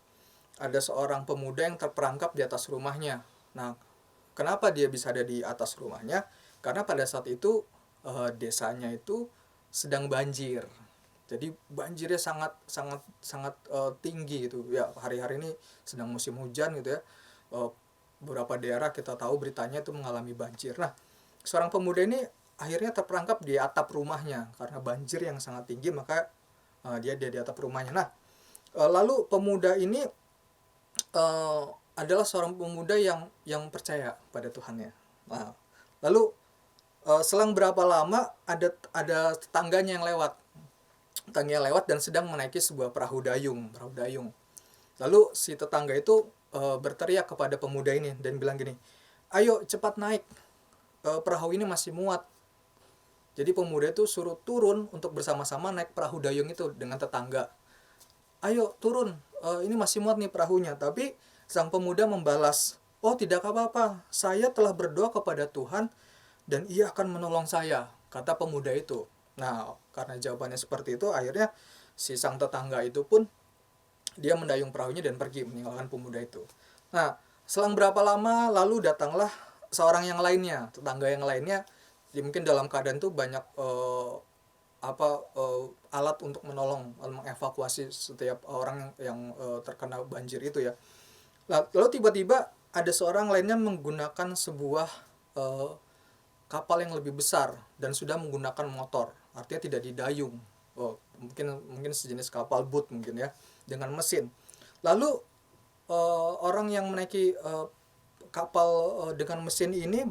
ada seorang pemuda yang terperangkap di atas rumahnya. Nah, kenapa dia bisa ada di atas rumahnya? Karena pada saat itu desanya itu sedang banjir. Jadi banjirnya sangat tinggi gitu ya. Hari-hari ini sedang musim hujan gitu ya. Beberapa daerah kita tahu beritanya itu mengalami banjir. Nah, seorang pemuda ini akhirnya terperangkap di atap rumahnya karena banjir yang sangat tinggi, maka dia di atap rumahnya. Nah, lalu pemuda ini adalah seorang pemuda yang percaya pada Tuhannya. Nah, lalu selang berapa lama ada tetangganya yang lewat. Tetangganya lewat dan sedang menaiki sebuah perahu dayung. Lalu si tetangga itu berteriak kepada pemuda ini dan bilang gini, "Ayo cepat naik, perahu ini masih muat." Jadi pemuda itu suruh turun untuk bersama-sama naik perahu dayung itu dengan tetangga. "Ayo turun, ini masih muat nih perahunya." Tapi sang pemuda membalas, "Oh tidak apa-apa, saya telah berdoa kepada Tuhan dan Ia akan menolong saya," kata pemuda itu. Nah, karena jawabannya seperti itu, akhirnya si sang tetangga itu pun dia mendayung perahunya dan pergi meninggalkan pemuda itu. Nah, selang berapa lama lalu datanglah seorang yang lainnya, tetangga yang lainnya. Jadi mungkin dalam keadaan itu banyak alat untuk menolong, mengevakuasi setiap orang yang terkena banjir itu ya. Lalu tiba-tiba ada seorang lainnya menggunakan sebuah kapal yang lebih besar dan sudah menggunakan motor, artinya tidak didayung. Mungkin sejenis kapal boat mungkin ya, dengan mesin. Lalu orang yang menaiki kapal dengan mesin ini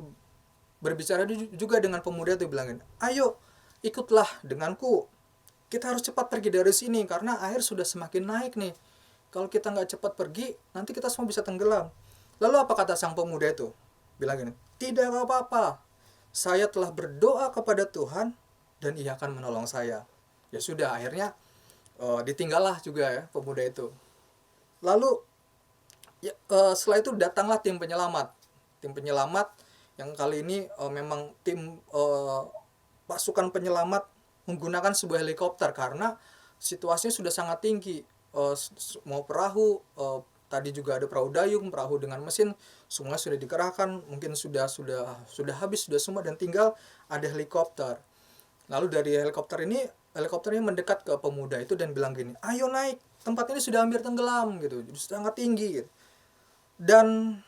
berbicara juga dengan pemuda itu, bilangin, "Ayo ikutlah denganku, kita harus cepat pergi dari sini karena air sudah semakin naik nih. Kalau kita nggak cepat pergi, nanti kita semua bisa tenggelam." Lalu apa kata sang pemuda itu? Bilang gini, "Tidak apa-apa, saya telah berdoa kepada Tuhan dan Ia akan menolong saya." Ya sudah, akhirnya ditinggallah juga ya pemuda itu. Lalu setelah itu datanglah tim penyelamat. Tim penyelamat yang kali ini memang tim pasukan penyelamat menggunakan sebuah helikopter karena situasinya sudah sangat tinggi. Mau perahu tadi juga ada perahu dayung, perahu dengan mesin, semua sudah dikerahkan, mungkin sudah habis, sudah semua, dan tinggal ada helikopter. Lalu dari helikopternya mendekat ke pemuda itu dan bilang gini, ayo naik, tempat ini sudah hampir tenggelam gitu, sangat tinggi gitu. Dan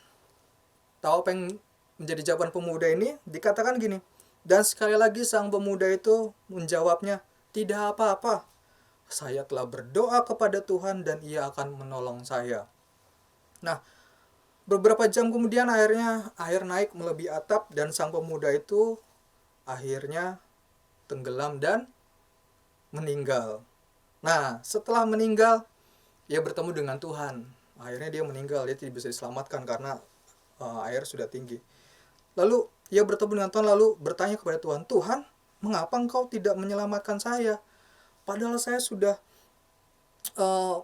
tahu apa yang menjadi jawaban pemuda ini? Dikatakan gini, dan sekali lagi sang pemuda itu menjawabnya, tidak apa-apa, saya telah berdoa kepada Tuhan dan ia akan menolong saya. Nah, beberapa jam kemudian akhirnya air naik melebihi atap dan sang pemuda itu akhirnya tenggelam dan meninggal. Nah, setelah meninggal, ia bertemu dengan Tuhan. Akhirnya dia meninggal, dia tidak bisa diselamatkan karena air sudah tinggi. Lalu ia bertemu dengan Tuhan, lalu bertanya kepada Tuhan, Tuhan, mengapa engkau tidak menyelamatkan saya? Padahal saya sudah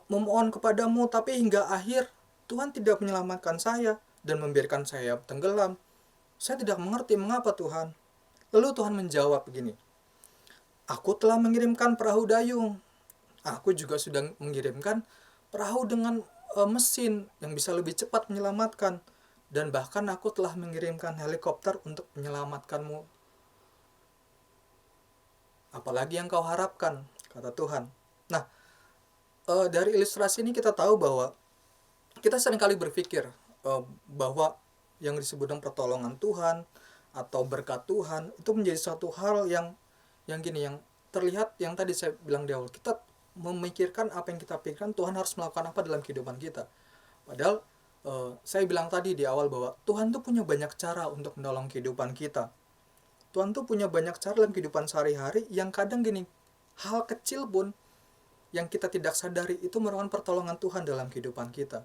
memohon kepadamu, tapi hingga akhir Tuhan tidak menyelamatkan saya dan membiarkan saya tenggelam. Saya tidak mengerti mengapa Tuhan. Lalu Tuhan menjawab begini, aku telah mengirimkan perahu dayung. Aku juga sudah mengirimkan perahu dengan mesin yang bisa lebih cepat menyelamatkan. Dan bahkan aku telah mengirimkan helikopter untuk menyelamatkanmu. Apalagi yang kau harapkan, kata Tuhan. Nah, dari ilustrasi ini kita tahu bahwa kita seringkali berpikir bahwa yang disebut dengan pertolongan Tuhan atau berkat Tuhan itu menjadi suatu hal yang terlihat, yang tadi saya bilang di awal, kita memikirkan apa yang kita pikirkan Tuhan harus melakukan apa dalam kehidupan kita. Padahal saya bilang tadi di awal bahwa Tuhan tuh punya banyak cara untuk menolong kehidupan kita. Tuhan tuh punya banyak cara dalam kehidupan sehari-hari yang kadang hal kecil pun yang kita tidak sadari itu merupakan pertolongan Tuhan dalam kehidupan kita.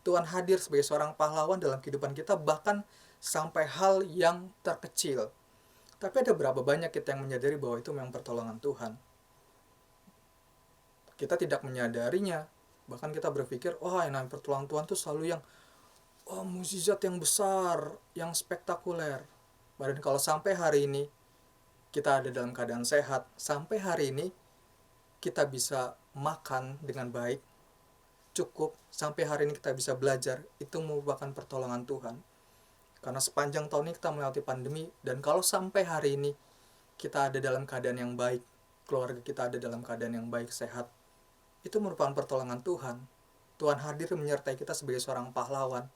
Tuhan hadir sebagai seorang pahlawan dalam kehidupan kita, bahkan sampai hal yang terkecil. Tapi ada berapa banyak kita yang menyadari bahwa itu memang pertolongan Tuhan. Kita tidak menyadarinya. Bahkan kita berpikir, yang namanya pertolongan Tuhan itu selalu yang mukjizat yang besar, yang spektakuler. Padahal kalau sampai hari ini kita ada dalam keadaan sehat, sampai hari ini kita bisa makan dengan baik, cukup, sampai hari ini kita bisa belajar, itu merupakan pertolongan Tuhan. Karena sepanjang tahun ini kita melewati pandemi, dan kalau sampai hari ini kita ada dalam keadaan yang baik, keluarga kita ada dalam keadaan yang baik, sehat, itu merupakan pertolongan Tuhan. Tuhan hadir menyertai kita sebagai seorang pahlawan.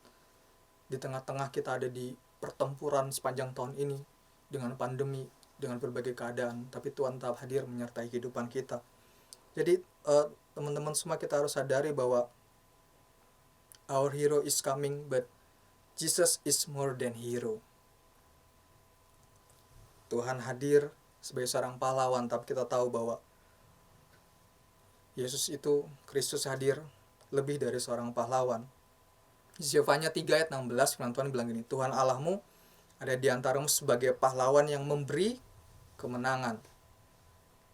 Di tengah-tengah kita ada di pertempuran sepanjang tahun ini, dengan pandemi, dengan berbagai keadaan, tapi Tuhan tetap hadir menyertai kehidupan kita. Jadi teman-teman semua, kita harus sadari bahwa our hero is coming, but Jesus is more than hero. Tuhan hadir sebagai seorang pahlawan, tapi kita tahu bahwa Yesus itu, Kristus hadir lebih dari seorang pahlawan. Yefanya 3 ayat 16, firman Tuhan bilang gini, Tuhan Allahmu ada di antaramu sebagai pahlawan yang memberi kemenangan.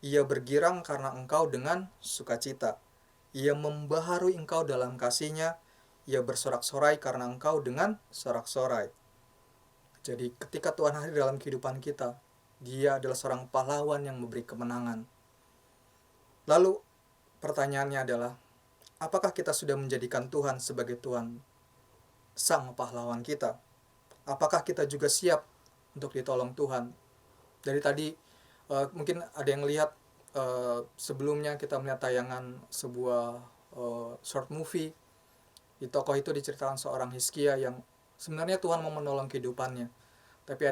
Ia bergirang karena engkau dengan sukacita. Ia membaharui engkau dalam kasih-Nya. Ia bersorak-sorai karena engkau dengan sorak-sorai. Jadi ketika Tuhan hadir dalam kehidupan kita, Dia adalah seorang pahlawan yang memberi kemenangan. Lalu pertanyaannya adalah, apakah kita sudah menjadikan Tuhan sebagai Tuhan sang pahlawan kita? Apakah kita juga siap untuk ditolong Tuhan? Dari tadi mungkin ada yang lihat sebelumnya kita melihat tayangan sebuah short movie. Di tokoh itu diceritakan seorang Hizkia yang sebenarnya Tuhan mau menolong kehidupannya. Tapi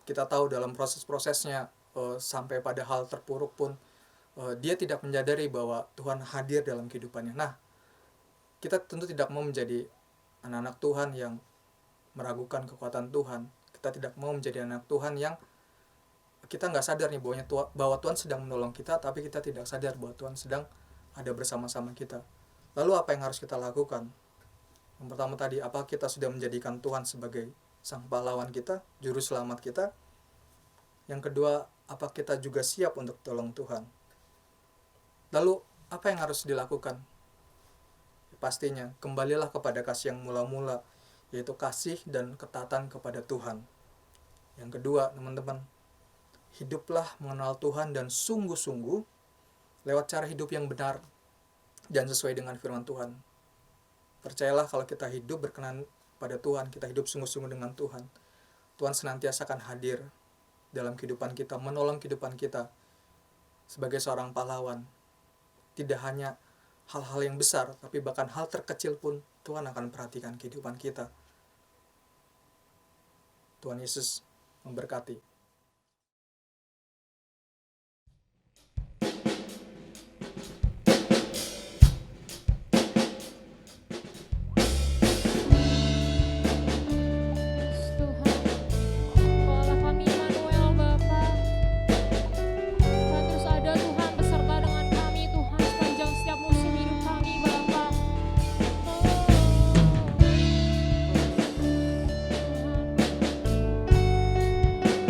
kita tahu dalam proses-prosesnya sampai pada hal terpuruk pun dia tidak menyadari bahwa Tuhan hadir dalam kehidupannya. Nah, kita tentu tidak mau menjadi anak-anak Tuhan yang meragukan kekuatan Tuhan. Kita tidak mau menjadi anak Tuhan yang kita nggak sadar nih bahwa Tuhan sedang menolong kita, tapi kita tidak sadar bahwa Tuhan sedang ada bersama-sama kita. Lalu apa yang harus kita lakukan? Yang pertama tadi, apa kita sudah menjadikan Tuhan sebagai sang pahlawan kita, juru selamat kita? Yang kedua, apa kita juga siap untuk tolong Tuhan? Lalu apa yang harus dilakukan? Pastinya kembalilah kepada kasih yang mula-mula, yaitu kasih dan ketaatan kepada Tuhan. Yang kedua, teman-teman, hiduplah mengenal Tuhan dan sungguh-sungguh lewat cara hidup yang benar dan sesuai dengan firman Tuhan. Percayalah kalau kita hidup berkenan pada Tuhan, kita hidup sungguh-sungguh dengan Tuhan, Tuhan senantiasa akan hadir dalam kehidupan kita, menolong kehidupan kita sebagai seorang pahlawan. Tidak hanya hal-hal yang besar, tapi bahkan hal terkecil pun Tuhan akan perhatikan kehidupan kita. Tuhan Yesus memberkati. Tuhan, Kaulah kami Immanuel Bapa. Tuhan terus ada Tuhan beserta dengan kami Tuhan sepanjang setiap musim hidup kami Bapa.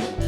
Tuhan,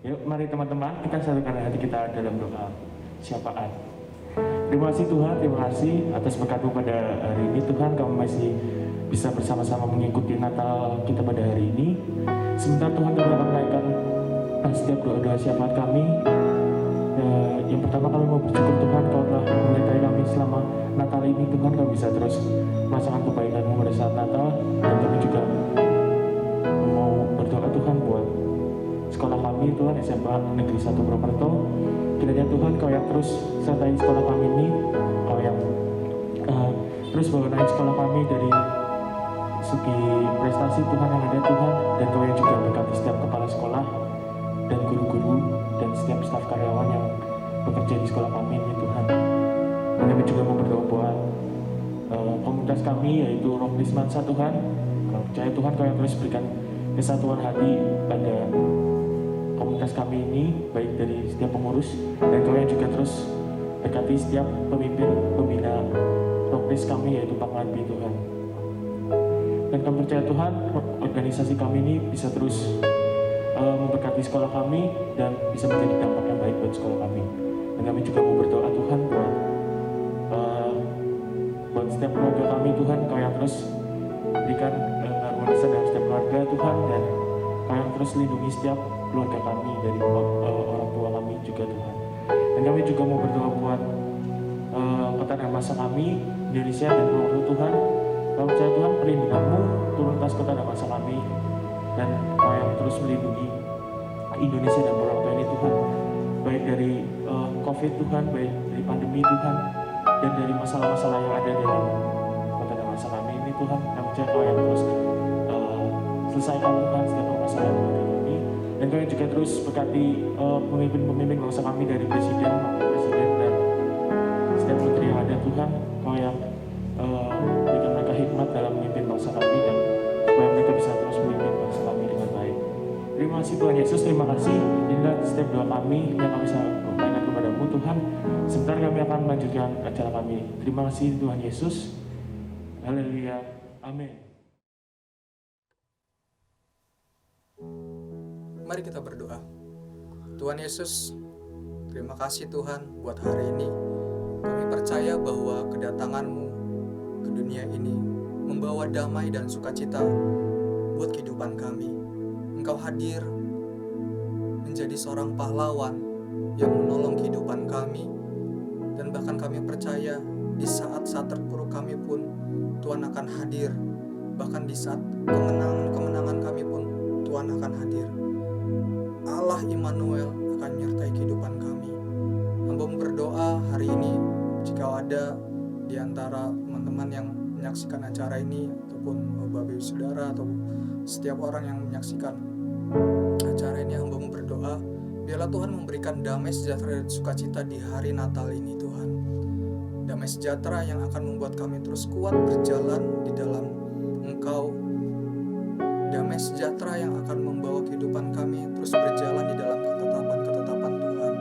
Yuk, mari teman-teman, kita satukan hati kita dalam doa syafaat. Terima kasih Tuhan, terima kasih atas berkat-Mu pada hari ini. Tuhan, kami masih bisa bersama-sama mengikuti Natal kita pada hari ini. Sebentar Tuhan, kami akan menaikkan setiap doa-doa syafaat kami. Yang pertama, kami mau bersyukur Tuhan, Kau telah menyertai kami selama Natal ini. Tuhan, kami bisa terus merasakan kebaikan-Mu pada saat Natal. Dan kami juga mau berdoa Tuhan buat sekolah kami, Tuhan, SMA Negeri 1 Purwokerto. Kiranya Tuhan, Kau yang terus sertai sekolah kami ini, Kau yang terus bawa naik sekolah kami dari segi prestasi Tuhan yang ada Tuhan, dan Kau yang juga berkati setiap kepala sekolah dan guru-guru dan setiap staf karyawan yang bekerja di sekolah kami ini Tuhan. Dan kami juga mau berdoa buat komunitas kami, yaitu Roh Krismansa Tuhan. Kau percaya Tuhan, Kau yang terus berikan kesatuan hati pada komunitas kami ini, baik dari setiap pengurus, dan Kau yang juga terus berkati setiap pemimpin pembina Rokris kami, yaitu Pak Marbi Tuhan. Dan kami percaya Tuhan, organisasi kami ini bisa terus memberkati sekolah kami dan bisa menjadi dampak yang baik buat sekolah kami. Dan kami juga mau berdoa Tuhan buat setiap keluarga kami Tuhan, Kau yang terus berikan harmonisan dalam setiap keluarga Tuhan, dan Kau yang terus lindungi setiap keluarga kami dari orang tua kami juga Tuhan. Dan kami juga mau berdoa buat kota dan masa kami, Indonesia dan Purwokerto Tuhan. Kami percaya Tuhan, perlindungan-Mu turun atas kota dan masa kami, dan Kau yang terus melindungi Indonesia dan Purwokerto ini Tuhan, baik dari COVID Tuhan, baik dari pandemi Tuhan, dan dari masalah-masalah yang ada dalam kota dan masa kami ini Tuhan. Kami percaya Kau yang terus selesaikan Tuhan setiap permasalahan yang ada kami, dan Kau yang juga terus berkati pemimpin-pemimpin bangsa kami, dari presiden, wakil presiden, dan setiap menteri yang ada Tuhan. Kau yang berikan mereka hikmat dalam memimpin bangsa kami, dan supaya mereka bisa terus memimpin bangsa kami dengan baik. Terima kasih Tuhan Yesus, terima kasih. Inilah setiap doa kami yang kami bisa berpainkan kepada-Mu Tuhan. Sebentar kami akan melanjutkan acara kami. Terima kasih Tuhan Yesus. Haleluya. Amin. Mari kita berdoa. Tuhan Yesus, terima kasih Tuhan buat hari ini. Kami percaya bahwa kedatangan-Mu ke dunia ini membawa damai dan sukacita buat kehidupan kami. Engkau hadir menjadi seorang pahlawan yang menolong kehidupan kami, dan bahkan kami percaya di saat-saat terpuruk kami pun Tuhan akan hadir. Bahkan di saat kemenangan kami pun Tuhan akan hadir. Allah Immanuel akan menyertai kehidupan kami. Hamba berdoa hari ini, jika ada di antara teman-teman yang menyaksikan acara ini, ataupun Bapak Ibu Saudara, atau setiap orang yang menyaksikan acara ini, hamba berdoa, biarlah Tuhan memberikan damai sejahtera dan sukacita di hari Natal ini Tuhan. Damai sejahtera yang akan membuat kami terus kuat berjalan di dalam Engkau. Damai sejahtera yang akan membawa kehidupan kami terus berjalan di dalam ketetapan-ketetapan Tuhan,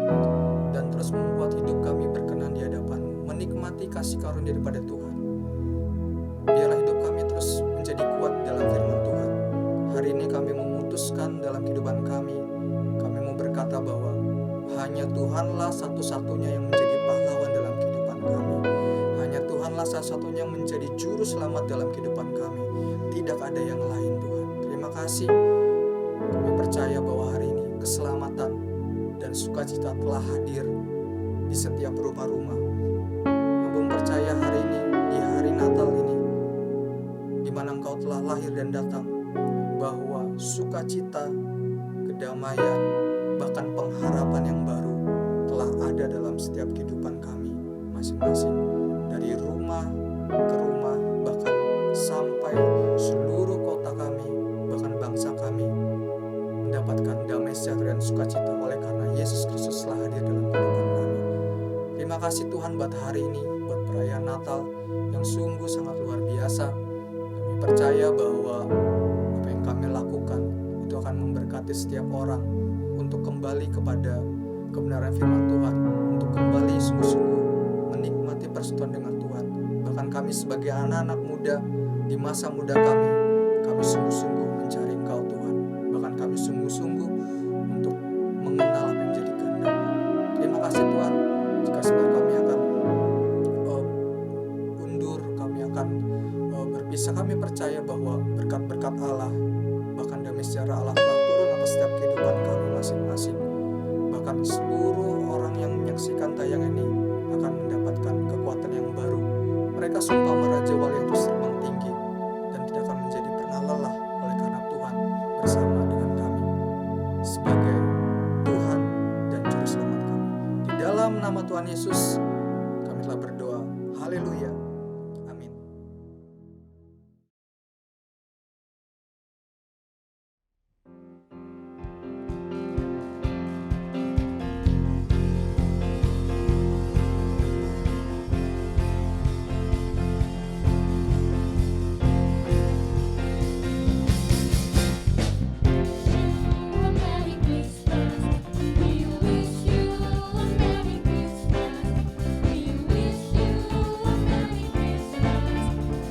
dan terus membuat hidup kami berkenan di hadapan-Mu, menikmati kasih karunia daripada Tuhan. Biarlah hidup kami terus menjadi kuat dalam firman Tuhan. Hari ini kami memutuskan dalam kehidupan kami mau berkata bahwa hanya Tuhanlah satu-satunya yang menjadi pahlawan dalam kehidupan kami. Hanya Tuhanlah satu-satunya yang menjadi juru selamat dalam kehidupan kami. Tidak ada yang lain Tuhan. Terima kasih. Kami percaya bahwa hari ini keselamatan dan sukacita telah hadir di setiap rumah-rumah. Kami percaya hari ini, di hari Natal ini, di mana Engkau telah lahir dan datang, bahwa sukacita, kedamaian, bahkan pengharapan yang baru telah ada dalam setiap kehidupan kami masing-masing. Dari rumah ke rumah, bahkan sampai seluruh kota kami, bahkan bangsa kami, mendapatkan damai sejahtera dan sukacita oleh karena Yesus Kristus telah hadir dalam kehidupan kami. Terima kasih Tuhan buat hari ini, buat perayaan Natal yang sungguh sangat luar biasa. Kami percaya bahwa apa yang kami lakukan itu akan memberkati setiap orang untuk kembali kepada kebenaran firman Tuhan, untuk kembali sungguh-sungguh menikmati persekutuan dengan Tuhan. Bahkan kami sebagai anak-anak muda di masa muda kami sungguh-sungguh mencari Engkau Tuhan. Bahkan kami sungguh-sungguh untuk mengenal apa yang menjadi kehendak. Terima kasih Tuhan. Jika sebenarnya kami akan undur, kami akan berpisah, kami percaya bahwa berkat-berkat Allah, bahkan damai sejahtera Allah telah turun atas setiap kehidupan kami masing-masing. Bahkan seluruh orang yang menyaksikan tayangan ini akan mendapatkan kekuatan yang baru. Mereka seumpama Raja Wali yang terus terbang tinggi dan tidak akan menjadi pernah lelah oleh karena Tuhan bersama dengan kami sebagai Tuhan dan Juru Selamat kami. Di dalam nama Tuhan Yesus kami telah berdoa. Haleluya. Amin. Merry Christmas, we wish you a Merry Christmas, we wish you a Merry Christmas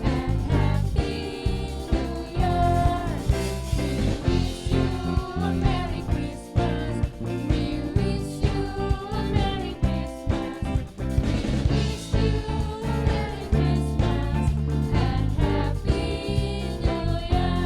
and Happy New Year. We wish you a Merry Christmas, we wish you a Merry Christmas, we wish you a Merry Christmas and Happy New Year.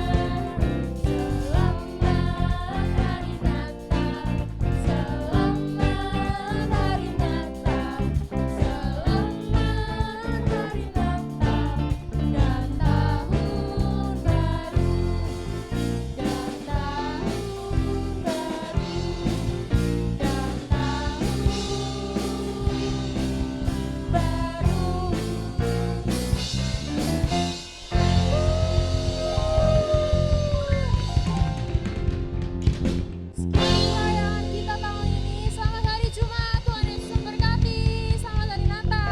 Perayaan kita tahun ini, selamat hari Jumat, Tuhan Yesus memberkati, selamat hari Natal.